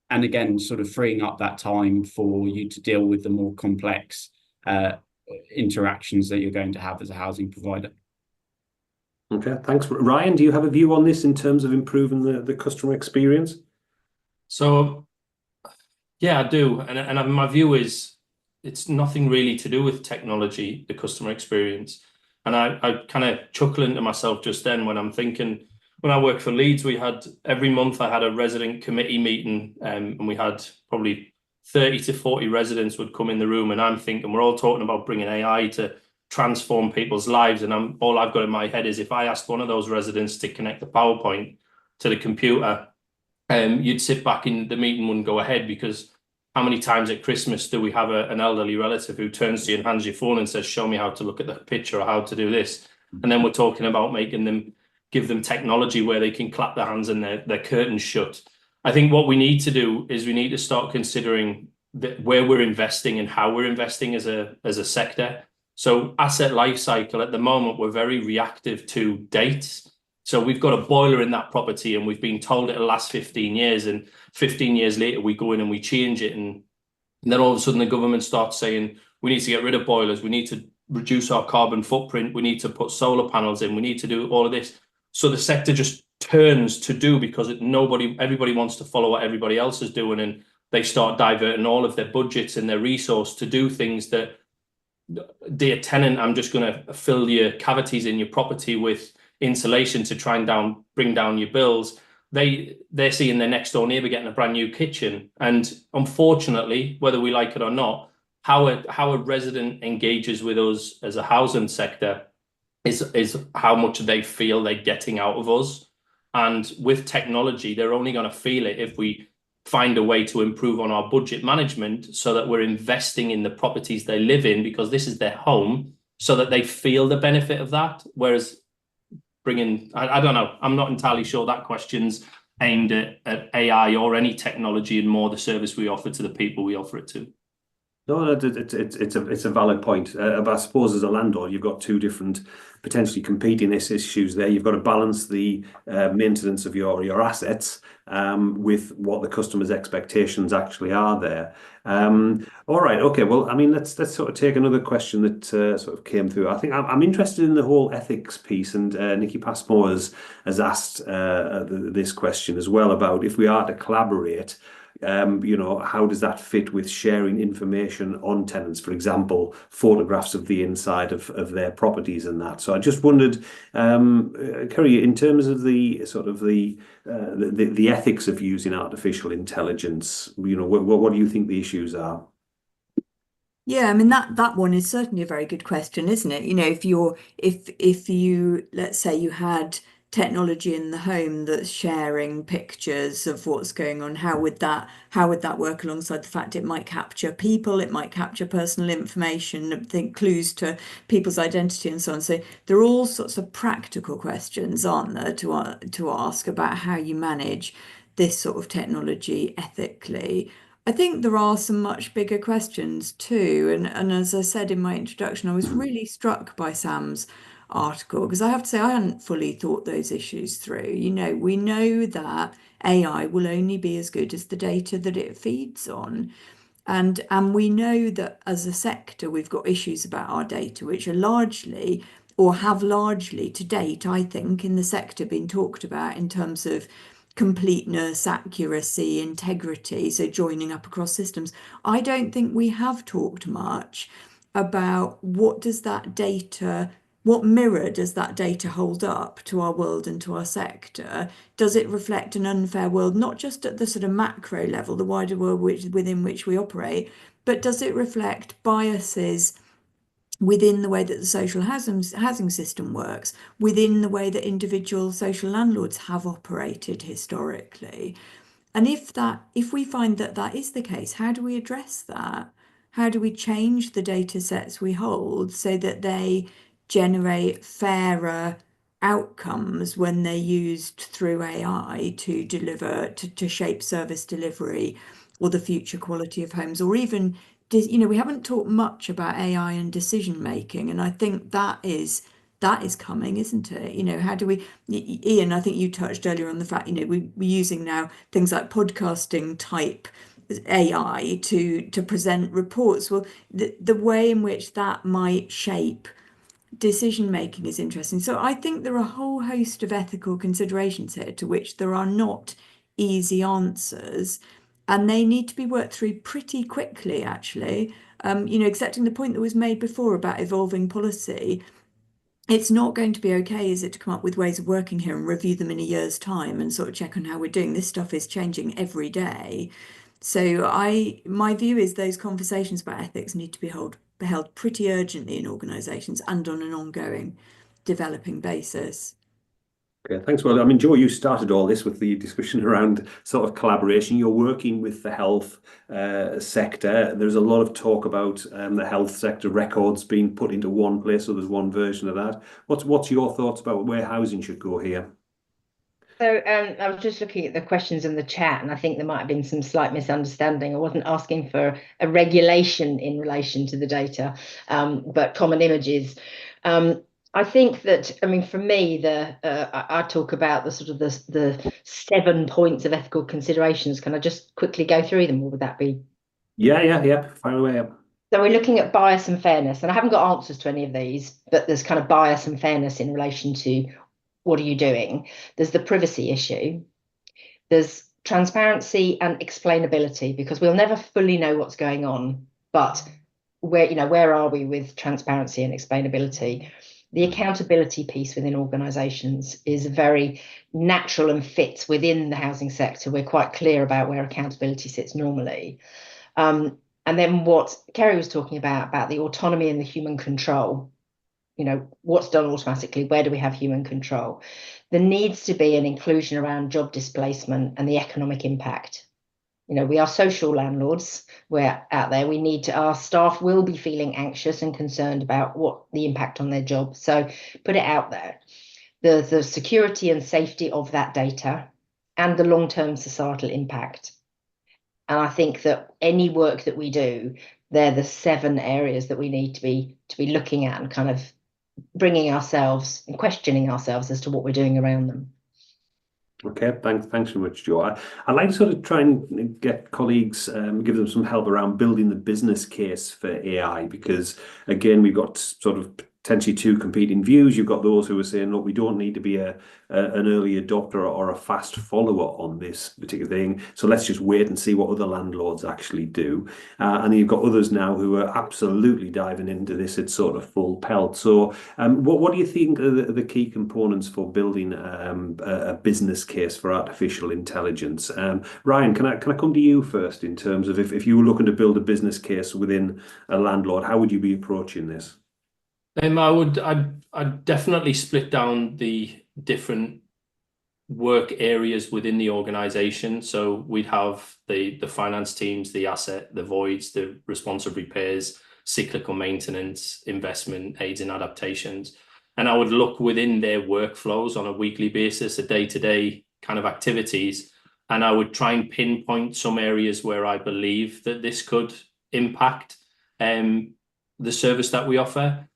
And again, sort of freeing up that time for you to deal with the more complex interactions that you're going to have as a housing provider. Okay, thanks. Ryan, do you have a view on this in terms of improving the customer experience? So, yeah, I do. And my view is it's nothing really to do with technology, the customer experience. And I kind of chuckling to myself just then when I'm thinking, when I worked for Leeds, we had every month I had a resident committee meeting, and we had probably 30 to 40 residents would come in the room, and I'm thinking we're all talking about bringing AI to transform people's lives, and all I've got in my head is if I asked one of those residents to connect the PowerPoint to the computer, you'd sit back in the meeting, wouldn't go ahead, because how many times at Christmas do we have an elderly relative who turns to you and hands you a phone and says, show me how to look at the picture or how to do this? And then we're talking about give them technology where they can clap their hands and their curtains shut. I think what we need to do is we need to start considering where we're investing and how we're investing as a sector. So asset life cycle, at the moment, we're very reactive to dates. So we've got a boiler in that property and we've been told it'll last 15 years, and 15 years later we go in and we change it, and then all of a sudden the government starts saying we need to get rid of boilers, we need to reduce our carbon footprint, we need to put solar panels in, we need to do all of this. So the sector just turns to do, because everybody wants to follow what everybody else is doing, and they start diverting all of their budgets and their resource to do things that, dear tenant, I'm just going to fill your cavities in your property with insulation to try and bring down your bills. They're seeing their next door neighbor getting a brand new kitchen, and unfortunately, whether we like it or not, how a resident engages with us as a housing sector is how much they feel they're getting out of us. And with technology, they're only going to feel it if we find a way to improve on our budget management, so that we're investing in the properties they live in, because this is their home, so that they feel the benefit of that. Whereas I don't know, I'm not entirely sure that question's aimed at AI or any technology, and more the service we offer to the people we offer it to. No, it's a valid point. But I suppose as a landlord, you've got two different potentially competing issues there. You've got to balance the maintenance of your assets with what the customer's expectations actually are there. All right, okay. Well, I mean, let's sort of take another question that sort of came through. I think I'm interested in the whole ethics piece, and Nikki Passmore has asked this question as well about if we are to collaborate. You know, how does that fit with sharing information on tenants, for example, photographs of the inside of their properties and that? So I just wondered, Kerry, in terms of the sort of the ethics of using artificial intelligence, you know, what do you think the issues are? Yeah, I mean that one is certainly a very good question, isn't it? You know, if you let's say you had technology in the home that's sharing pictures of what's going on, how would that work alongside the fact it might capture people, it might capture personal information, think clues to people's identity and so on. So there are all sorts of practical questions, aren't there, to ask about how you manage this sort of technology ethically. I think there are some much bigger questions too. And as I said in my introduction, I was really struck by Sam's article because I have to say I hadn't fully thought those issues through. We know that AI will only be as good as the data that it feeds on. And we know that as a sector, we've got issues about our data, which are largely, or have largely to date, I think, in the sector been talked about in terms of completeness, accuracy, integrity, so joining up across systems. I don't think we have talked much about what mirror does that data hold up to our world and to our sector? Does it reflect an unfair world, not just at the sort of macro level, the wider world within which we operate, but does it reflect biases within the way that the social housing system works, within the way that individual social landlords have operated historically? And if we find that that is the case, how do we address that? How do we change the data sets we hold so that they generate fairer outcomes when they're used through AI to deliver, to shape service delivery or the future quality of homes, or even, we haven't talked much about AI and decision making, and I think that is coming, isn't it? How do we, Ian, I think you touched earlier on the fact, we're using now things like podcasting type AI to present reports. Well, the way in which that might shape decision making is interesting. So I think there are a whole host of ethical considerations here to which there are not easy answers, and they need to be worked through pretty quickly, actually. Accepting the point that was made before about evolving policy, it's not going to be okay, is it, to come up with ways of working here and review them in a year's time and sort of check on how we're doing. This stuff is changing every day. So my view is those conversations about ethics need to be held pretty urgently in organisations and on an ongoing developing basis. Okay, thanks. Well, I mean, Joe, you started all this with the discussion around sort of collaboration. You're working with the health sector. There's a lot of talk about the health sector records being put into one place, so there's one version of that. What's your thoughts about where housing should go here? So I was just looking at the questions in the chat, and I think there might have been some slight misunderstanding. I wasn't asking for a regulation in relation to the data, but common images. I think that, I mean, for me, I talk about the sort of the 7 points of ethical considerations. Can I just quickly go through them, or would that be? Yeah. Fire away. So we're looking at bias and fairness, and I haven't got answers to any of these, but there's kind of bias and fairness in relation to what are you doing? There's the privacy issue. There's transparency and explainability, because we'll never fully know what's going on, but where are we with transparency and explainability? The accountability piece within organisations is very natural and fits within the housing sector. We're quite clear about where accountability sits normally. And then what Kerry was talking about the autonomy and the human control. What's done automatically? Where do we have human control? There needs to be an inclusion around job displacement and the economic impact. We are social landlords. We're out there. Our staff will be feeling anxious and concerned about what the impact on their job. So put it out there. The security and safety of that data and the long-term societal impact. And I think that any work that we do, they're the 7 areas that we need to be looking at and kind of bringing ourselves and questioning ourselves as to what we're doing around them. Okay, thanks very much, Joe. I'd like to sort of try and get colleagues, give them some help around building the business case for AI, because again, we've got sort of potentially 2 competing views. You've got those who are saying, look, we don't need to be an early adopter or a fast follower on this particular thing, so let's just wait and see what other landlords actually do. And then you've got others now who are absolutely diving into this at sort of full pelt. So what do you think are the key components for building a business case for artificial intelligence? Ryan, can I come to you first in terms of if you were looking to build a business case within a landlord, how would you be approaching this? I'd definitely split down the different work areas within the organization. So we'd have the finance teams, the asset, the voids, the responsive repairs, cyclical maintenance, investment, aids and adaptations. And I would look within their workflows on a weekly basis, a day-to-day kind of activities, and I would try and pinpoint some areas where I believe that this could impact the service that we offer.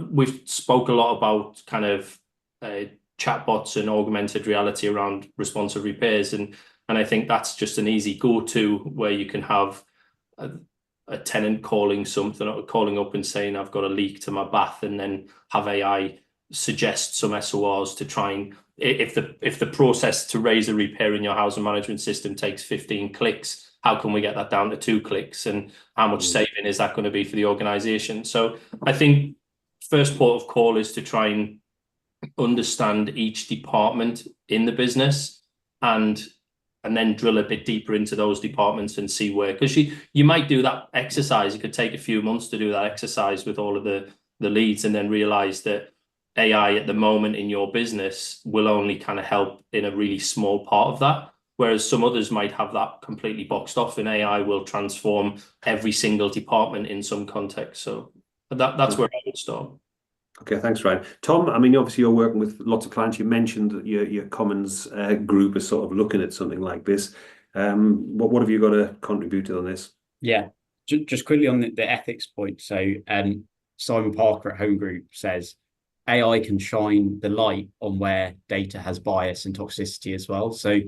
We've spoke a lot about kind of chatbots and augmented reality around responsive repairs, and I think that's just an easy go-to where you can have a tenant calling up and saying I've got a leak to my bath, and then have AI suggest some SORs to try and, if the process to raise a repair in your housing management system takes 15 clicks, how can we get that down to 2 clicks, and how much saving is that going to be for the organization? So I think first port of call is to try and understand each department in the business, and then drill a bit deeper into those departments and see where, because you might do that exercise. It could take a few months to do that exercise with all of the leads, and then realize that AI at the moment in your business will only kind of help in a really small part of that. Whereas some others might have that completely boxed off, and AI will transform every single department in some context. So that's where I would start. Okay, thanks, Ryan. Tom, I mean, obviously you're working with lots of clients. You mentioned that your Commons group is sort of looking at something like this. What have you got to contribute to on this? Yeah, just quickly on the ethics point. So Simon Parker at Home Group says AI can shine the light on where data has bias and toxicity as well. So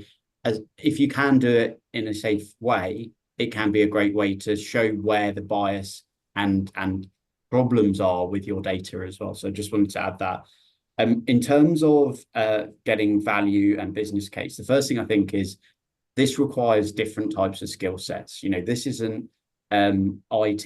if you can do it in a safe way, it can be a great way to show where the bias and problems are with your data as well. So just wanted to add that. In terms of getting value and business case, the first thing I think is this requires different types of skill sets. This isn't IT,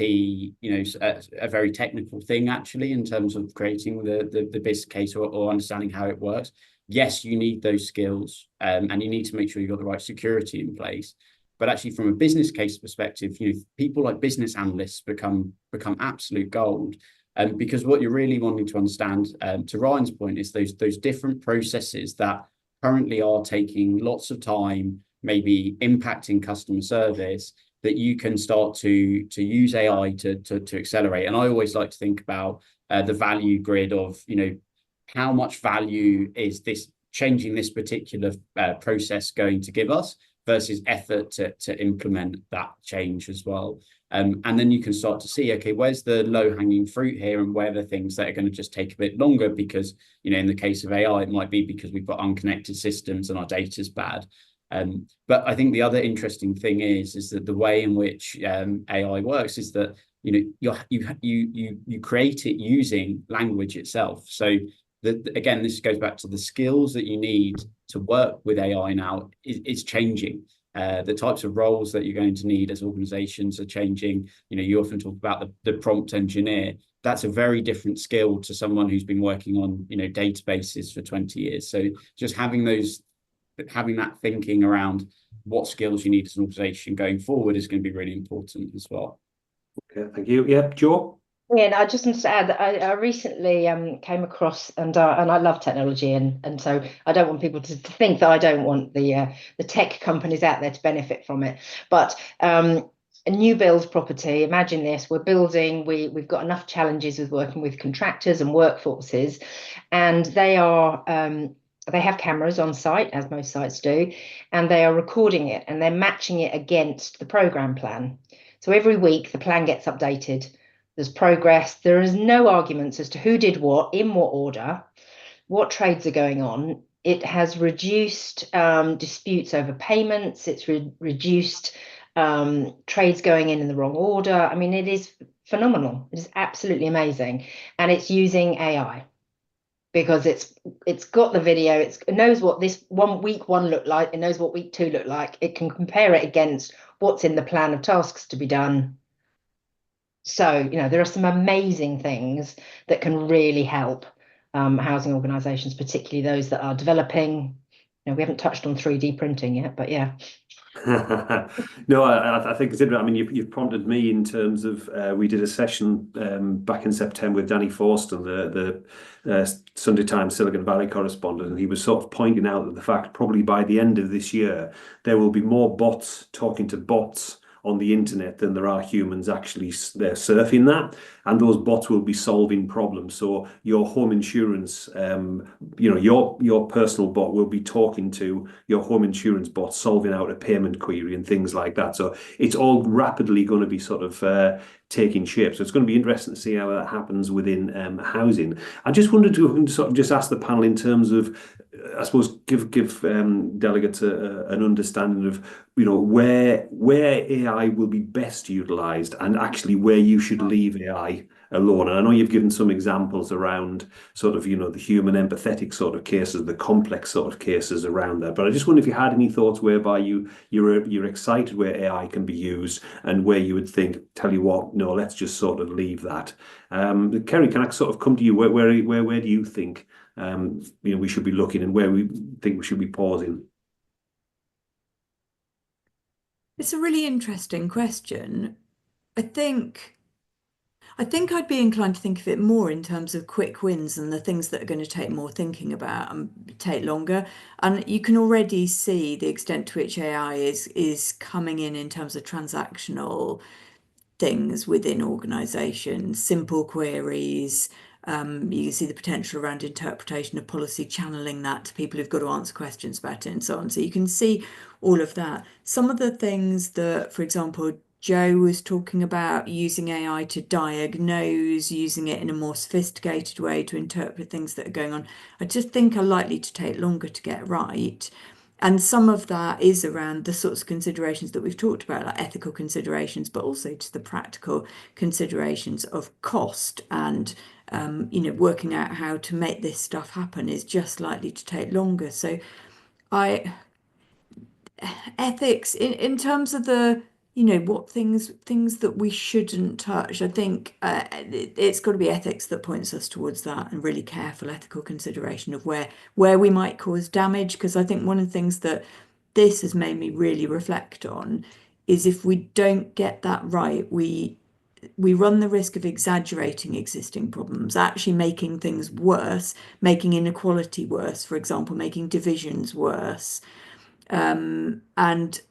a very technical thing actually in terms of creating the business case or understanding how it works. Yes, you need those skills, and you need to make sure you've got the right security in place. But actually, from a business case perspective, people like business analysts become absolute gold. Because what you're really wanting to understand, to Ryan's point, is those different processes that currently are taking lots of time, maybe impacting customer service, that you can start to use AI to accelerate. And I always like to think about the value grid of, how much value is this changing this particular process going to give us versus effort to implement that change as well. And then you can start to see, okay, where's the low-hanging fruit here, and where are the things that are going to just take a bit longer because, in the case of AI, it might be because we've got unconnected systems and our data's bad. But I think the other interesting thing is that the way in which AI works is that you create it using language itself. So again, this goes back to the skills that you need to work with AI now is changing. The types of roles that you're going to need as organizations are changing. You often talk about the prompt engineer. That's a very different skill to someone who's been working on databases for 20 years. So just having that thinking around what skills you need as an organization going forward is going to be really important as well. Okay, thank you. Yeah, Joe? Yeah, and I just want to add that I recently came across, and I love technology, and so I don't want people to think that I don't want the tech companies out there to benefit from it. But a new build property, imagine this: we're building, we've got enough challenges with working with contractors and workforces, and they have cameras on site, as most sites do, and they are recording it and they're matching it against the program plan. So every week the plan gets updated. There's progress. There is no arguments as to who did what, in what order, what trades are going on. It has reduced disputes over payments. It's reduced trades going in the wrong order. I mean, it is phenomenal. It is absolutely amazing. And it's using AI because it's got the video. It knows what this week one looked like. It knows what week 2 looked like. It can compare it against what's in the plan of tasks to be done. So, there are some amazing things that can really help housing organisations, particularly those that are developing. We haven't touched on 3D printing yet, but yeah. No, I think it's interesting. I mean, you've prompted me in terms of we did a session back in September with Danny Forston, the Sunday Times Silicon Valley correspondent, and he was sort of pointing out that the fact probably by the end of this year there will be more bots talking to bots on the internet than there are humans actually they're surfing that, and those bots will be solving problems. So your home insurance, your personal bot will be talking to your home insurance bot, solving out a payment query and things like that. So it's all rapidly going to be sort of taking shape. So it's going to be interesting to see how that happens within housing. I just wanted to sort of just ask the panel in terms of, I suppose, give delegates an understanding of where AI will be best utilized and actually where you should leave AI alone. And I know you've given some examples around sort of the human empathetic sort of cases, the complex sort of cases around that. But I just wonder if you had any thoughts whereby you're excited where AI can be used and where you would think, tell you what, no, let's just sort of leave that. Kerry, can I sort of come to you? Where do you think we should be looking and where we think we should be pausing? It's a really interesting question. I think I'd be inclined to think of it more in terms of quick wins and the things that are going to take more thinking about and take longer. And you can already see the extent to which AI is coming in terms of transactional things within organizations, simple queries. You can see the potential around interpretation of policy, channeling that to people who've got to answer questions about it and so on. So you can see all of that. Some of the things that, for example, Joe was talking about using AI to diagnose, using it in a more sophisticated way to interpret things that are going on, I just think are likely to take longer to get right. And some of that is around the sorts of considerations that we've talked about, like ethical considerations, but also to the practical considerations of cost and working out how to make this stuff happen is just likely to take longer. So ethics in terms of the what things that we shouldn't touch. I think it's got to be ethics that points us towards that, and really careful ethical consideration of where we might cause damage. Because I think one of the things that this has made me really reflect on is if we don't get that right, we run the risk of exaggerating existing problems, actually making things worse, making inequality worse, for example, making divisions worse. And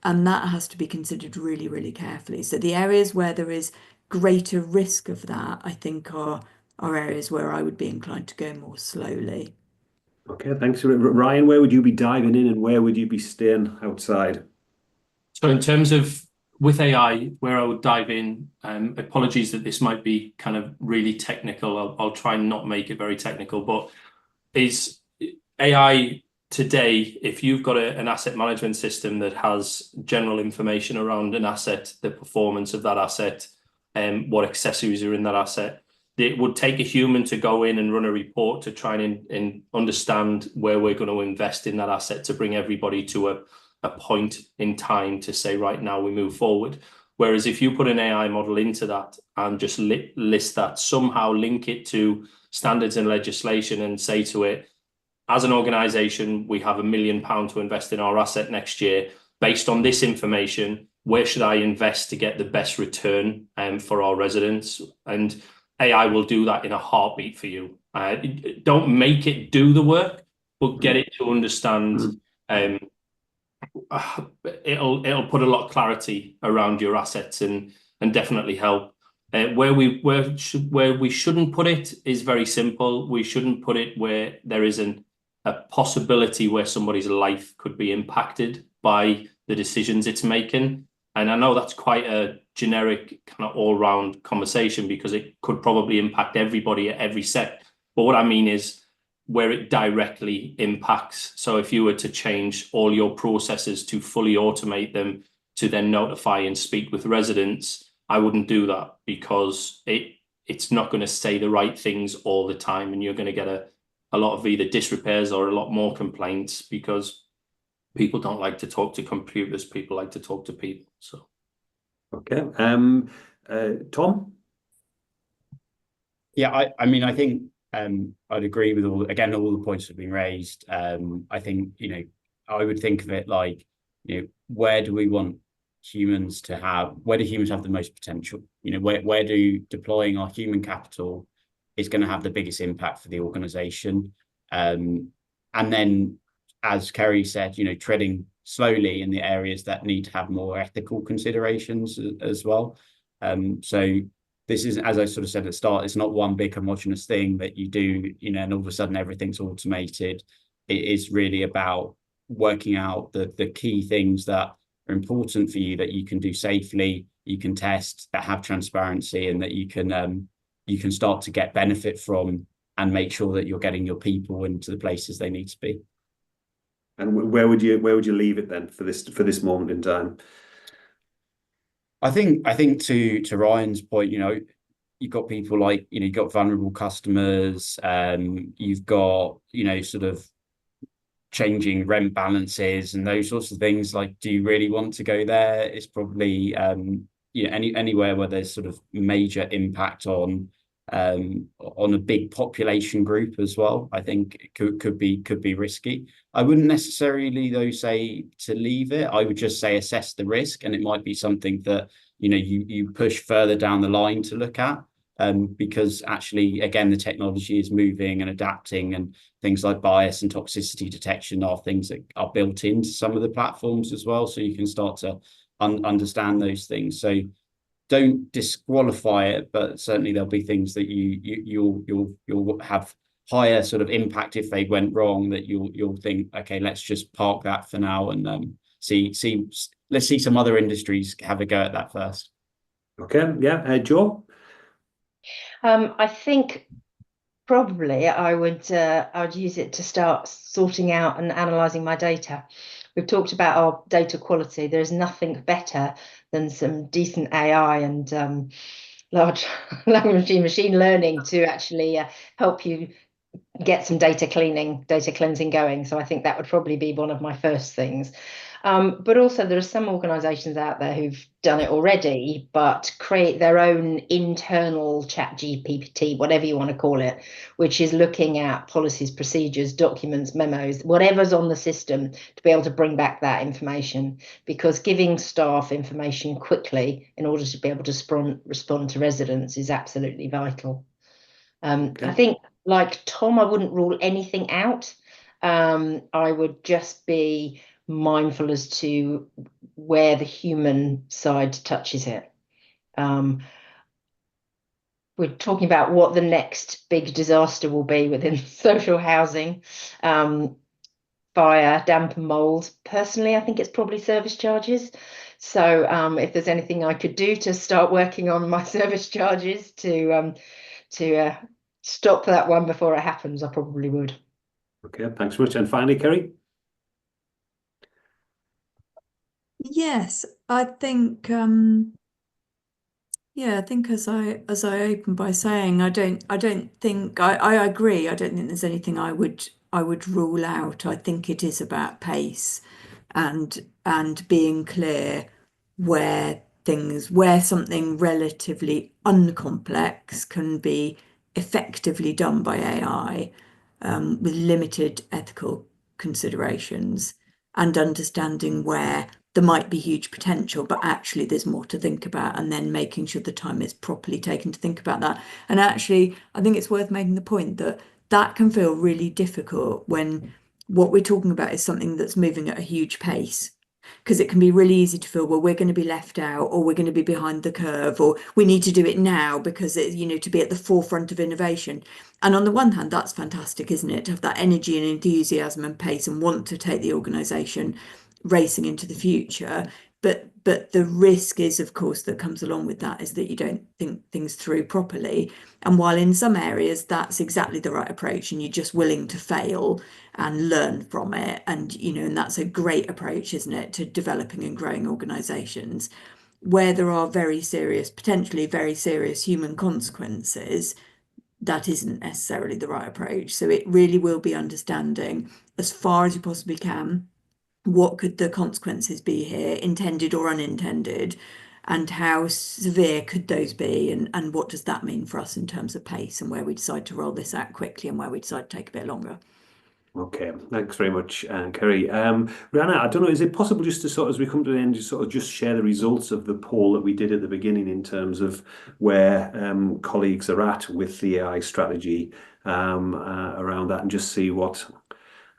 that has to be considered really, really carefully. So the areas where there is greater risk of that, I think, are areas where I would be inclined to go more slowly. Okay, thanks. Ryan, where would you be diving in and where would you be staying outside? So in terms of with AI, where I would dive in, apologies that this might be kind of really technical. I'll try and not make it very technical, but is AI today, if you've got an asset management system that has general information around an asset, the performance of that asset, and what accessories are in that asset, it would take a human to go in and run a report to try and understand where we're going to invest in that asset to bring everybody to a point in time to say, right now we move forward. Whereas if you put an AI model into that and just list that, somehow link it to standards and legislation and say to it, as an organisation, we have £1 million to invest in our asset next year. Based on this information, where should I invest to get the best return for our residents? And AI will do that in a heartbeat for you. Don't make it do the work, but get it to understand. It'll put a lot of clarity around your assets and definitely help. Where we shouldn't put it is very simple. We shouldn't put it where there isn't a possibility where somebody's life could be impacted by the decisions it's making. And I know that's quite a generic kind of all-round conversation because it could probably impact everybody at every sec. But what I mean is where it directly impacts. So if you were to change all your processes to fully automate them to then notify and speak with residents, I wouldn't do that because it's not going to say the right things all the time, and you're going to get a lot of either disrepairs or a lot more complaints because people don't like to talk to computers. People like to talk to people. So, okay. Tom? Yeah, I mean, I think I'd agree with all the points that have been raised. I think, I would think of it like where do we want humans to have, where do humans have the most potential? Where do deploying our human capital is going to have the biggest impact for the organization? And then, as Kerry said, treading slowly in the areas that need to have more ethical considerations as well. So this is, as I sort of said at the start, it's not one big homogenous thing that you do, and all of a sudden everything's automated. It is really about working out the key things that are important for you, that you can do safely, you can test, that have transparency, and that you can start to get benefit from, and make sure that you're getting your people into the places they need to be. And where would you leave it then for this moment in time? I think to Ryan's point, you've got people like, you've got vulnerable customers, you've got, sort of changing rent balances and those sorts of things. Like, do you really want to go there? It's probably anywhere where there's sort of major impact on a big population group as well. I think it could be risky. I wouldn't necessarily though say to leave it. I would just say assess the risk, and it might be something that you push further down the line to look at. Because actually, again, the technology is moving and adapting, and things like bias and toxicity detection are things that are built into some of the platforms as well. So you can start to understand those things. So don't disqualify it, but certainly there'll be things that you'll have higher sort of impact if they went wrong, that you'll think, okay, let's just park that for now, and let's see some other industries have a go at that first. Okay, yeah, Joe. I think probably I would use it to start sorting out and analysing my data. We've talked about our data quality. There's nothing better than some decent AI and large language machine learning to actually help you get some data cleansing going. So I think that would probably be one of my first things. But also there are some organisations out there who've done it already, but create their own internal chat GPT, whatever you want to call it, which is looking at policies, procedures, documents, memos, whatever's on the system, to be able to bring back that information. Because giving staff information quickly in order to be able to respond to residents is absolutely vital. Okay. I think, like Tom, I wouldn't rule anything out. I would just be mindful as to where the human side touches it. We're talking about what the next big disaster will be within social housing. Fire, damp and mold. Personally, I think it's probably service charges. So if there's anything I could do to start working on my service charges to stop that one before it happens, I probably would. Okay, thanks so much. And finally, Kerry. Yes, I think I think as I opened by saying, I don't think I agree. I don't think there's anything I would rule out. I think it is about pace and being clear where something relatively uncomplex can be effectively done by AI, with limited ethical considerations, and understanding where there might be huge potential, but actually there's more to think about, and then making sure the time is properly taken to think about that. And actually, I think it's worth making the point that that can feel really difficult when what we're talking about is something that's moving at a huge pace. Because it can be really easy to feel, well, we're going to be left out, or we're going to be behind the curve, or we need to do it now because it, to be at the forefront of innovation. And on the one hand, that's fantastic, isn't it? To have that energy and enthusiasm and pace and want to take the organisation racing into the future. But the risk is, of course, that comes along with that is that you don't think things through properly. And while in some areas that's exactly the right approach, and you're just willing to fail and learn from it, and that's a great approach, isn't it, to developing and growing organizations, where there are potentially very serious human consequences, that isn't necessarily the right approach. So it really will be understanding, as far as you possibly can, what could the consequences be here, intended or unintended, and how severe could those be, and what does that mean for us in terms of pace, and where we decide to roll this out quickly and where we decide to take a bit longer. Okay, thanks very much, Kerry. Rihanna, I don't know, is it possible just to sort of, as we come to the end, just share the results of the poll that we did at the beginning in terms of where colleagues are at with the AI strategy around that, and just see what,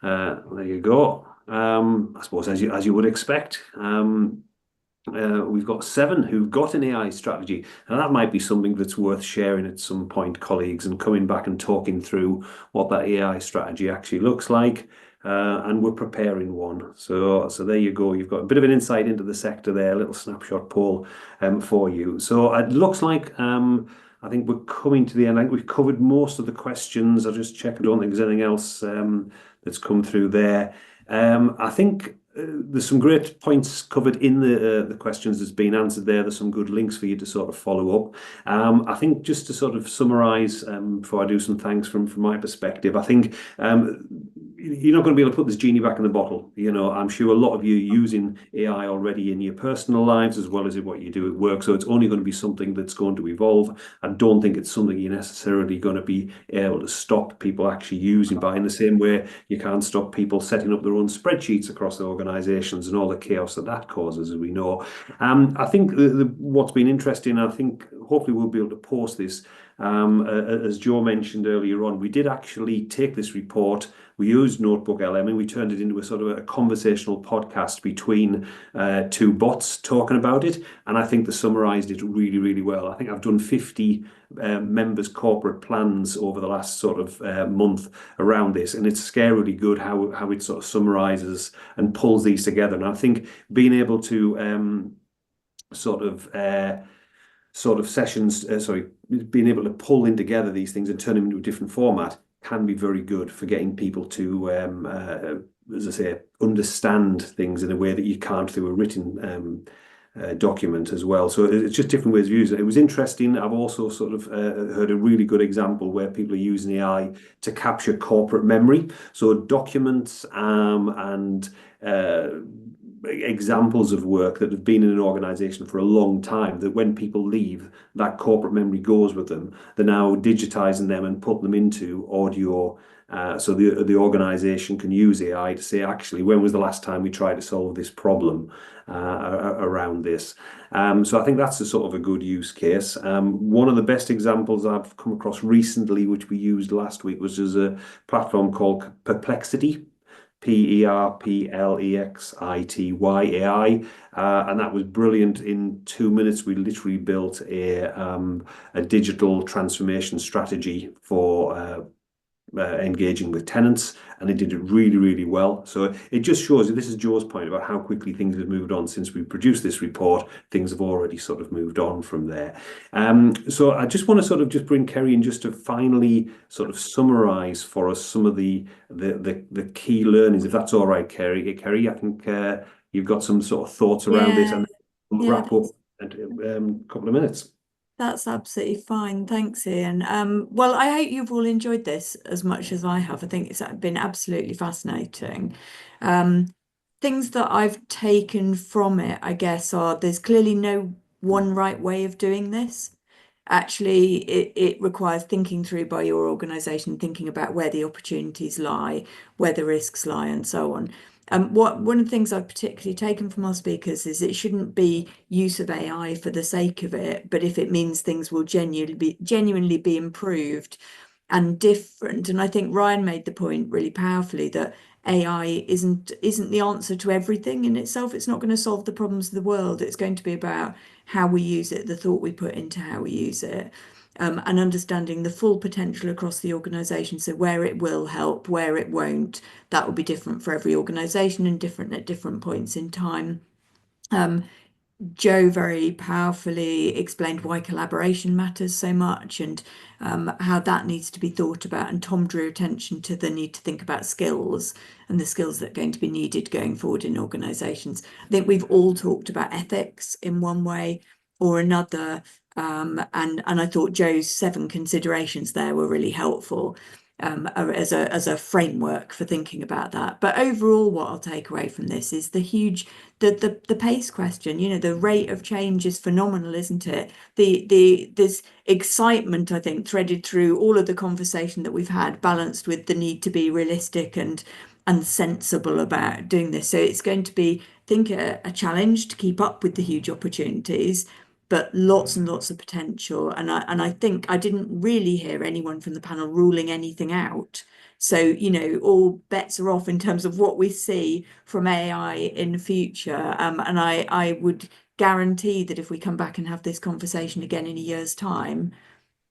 there you go. I suppose as you would expect. We've got 7 who've got an AI strategy, and that might be something that's worth sharing at some point, colleagues, and coming back and talking through what that AI strategy actually looks like. And we're preparing one. So there you go. You've got a bit of an insight into the sector there, a little snapshot poll for you. So it looks like I think we're coming to the end. I think we've covered most of the questions. I'll just check. I don't think there's anything else that's come through there. I think there's some great points covered in the questions that's been answered there. There's some good links for you to sort of follow up. I think just to sort of summarize, before I do some thanks from my perspective, I think you're not going to be able to put this genie back in the bottle. You know, I'm sure a lot of you are using AI already in your personal lives as well as in what you do at work. So it's only going to be something that's going to evolve. I don't think it's something you're necessarily going to be able to stop people actually using by, in the same way you can't stop people setting up their own spreadsheets across the organizations and all the chaos that causes, as we know. I think what's been interesting, I think hopefully we'll be able to post this. As Joe mentioned earlier on, we did actually take this report. We used Notebook LM and we turned it into a sort of a conversational podcast between 2 bots talking about it. And I think they summarized it really, really well. I think I've done 50 members' corporate plans over the last sort of month around this, and it's scarily good how it sort of summarizes and pulls these together. And I think being able to sort of sessions, being able to pull in together these things and turn them into a different format can be very good for getting people to, as I say, understand things in a way that you can't through a written document as well. So it's just different ways of using it. It was interesting. I've also sort of heard a really good example where people are using AI to capture corporate memory. So documents and examples of work that have been in an organization for a long time, that when people leave, that corporate memory goes with them. They're now digitizing them and put them into audio. So the organization can use AI to say, actually, when was the last time we tried to solve this problem around this? So I think that's a sort of a good use case. One of the best examples I've come across recently, which we used last week, was just a platform called Perplexity. Perplexity AI, and that was brilliant. In 2 minutes, we literally built a digital transformation strategy for engaging with tenants, and it did it really, really well. So it just shows you, this is Joe's point about how quickly things have moved on since we produced this report. Things have already sort of moved on from there. So I just want to sort of just bring Kerry in just to finally sort of summarize for us some of the key learnings, if that's all right, Kerry. Kerry, I think you've got some sort of thoughts around this, and we'll wrap up in a couple of minutes. That's absolutely fine. Thanks, Ian. Well, I hope you've all enjoyed this as much as I have. I think it's been absolutely fascinating. Things that I've taken from it, I guess, are there's clearly no one right way of doing this. Actually, it requires thinking through by your organisation, thinking about where the opportunities lie, where the risks lie, and so on. One of the things I've particularly taken from our speakers is it shouldn't be use of AI for the sake of it, but if it means things will genuinely be improved and different. And I think Ryan made the point really powerfully that AI isn't the answer to everything in itself. It's not going to solve the problems of the world. It's going to be about how we use it, the thought we put into how we use it. And understanding the full potential across the organisation. So where it will help, where it won't, that will be different for every organisation and different at different points in time. Joe very powerfully explained why collaboration matters so much and how that needs to be thought about. And Tom drew attention to the need to think about skills and the skills that are going to be needed going forward in organisations. I think we've all talked about ethics in one way or another. And I thought Joe's 7 considerations there were really helpful. as a framework for thinking about that. But overall, what I'll take away from this is the pace question. You know, the rate of change is phenomenal, isn't it? There's excitement, I think, threaded through all of the conversation that we've had, balanced with the need to be realistic and sensible about doing this. So it's going to be, I think, a challenge to keep up with the huge opportunities, but lots and lots of potential. And I think I didn't really hear anyone from the panel ruling anything out. So, you know, all bets are off in terms of what we see from AI in the future. And I would guarantee that if we come back and have this conversation again in a year's time,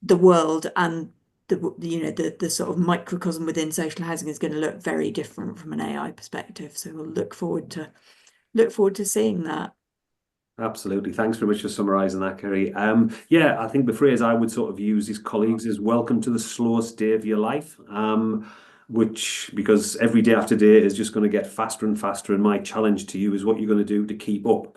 the world and the sort of microcosm within social housing is going to look very different from an AI perspective. So we'll look forward to seeing that. Absolutely. Thanks very much for summarising that, Kerry. Yeah, I think the phrase I would sort of use as colleagues is welcome to the slowest day of your life, which, because every day after day is just going to get faster and faster. And my challenge to you is what you're going to do to keep up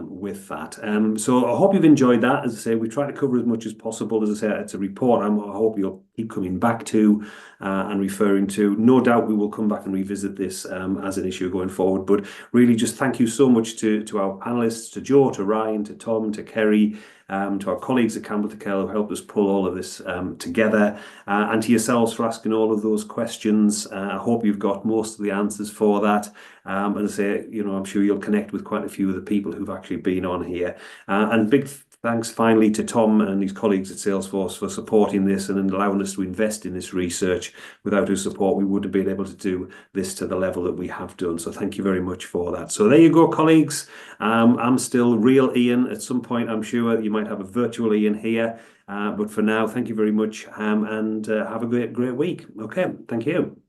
with that. So I hope you've enjoyed that. As I say, we try to cover as much as possible. As I say, it's a report I hope you'll keep coming back to and referring to. No doubt we will come back and revisit this as an issue going forward. But really just thank you so much to our panelists, to Joe, to Ryan, to Tom, to Kerry, to our colleagues at Campbell to Kell who helped us pull all of this together, and to yourselves for asking all of those questions. I hope you've got most of the answers for that. And I say, you know, I'm sure you'll connect with quite a few of the people who've actually been on here. And big thanks finally to Tom and his colleagues at Salesforce for supporting this and allowing us to invest in this research. Without his support, we wouldn't have been able to do this to the level that we have done. So thank you very much for that. So there you go, colleagues. I'm still real Ian. At some point, I'm sure you might have a virtual Ian here. But for now, thank you very much and have a great week. Okay, thank you.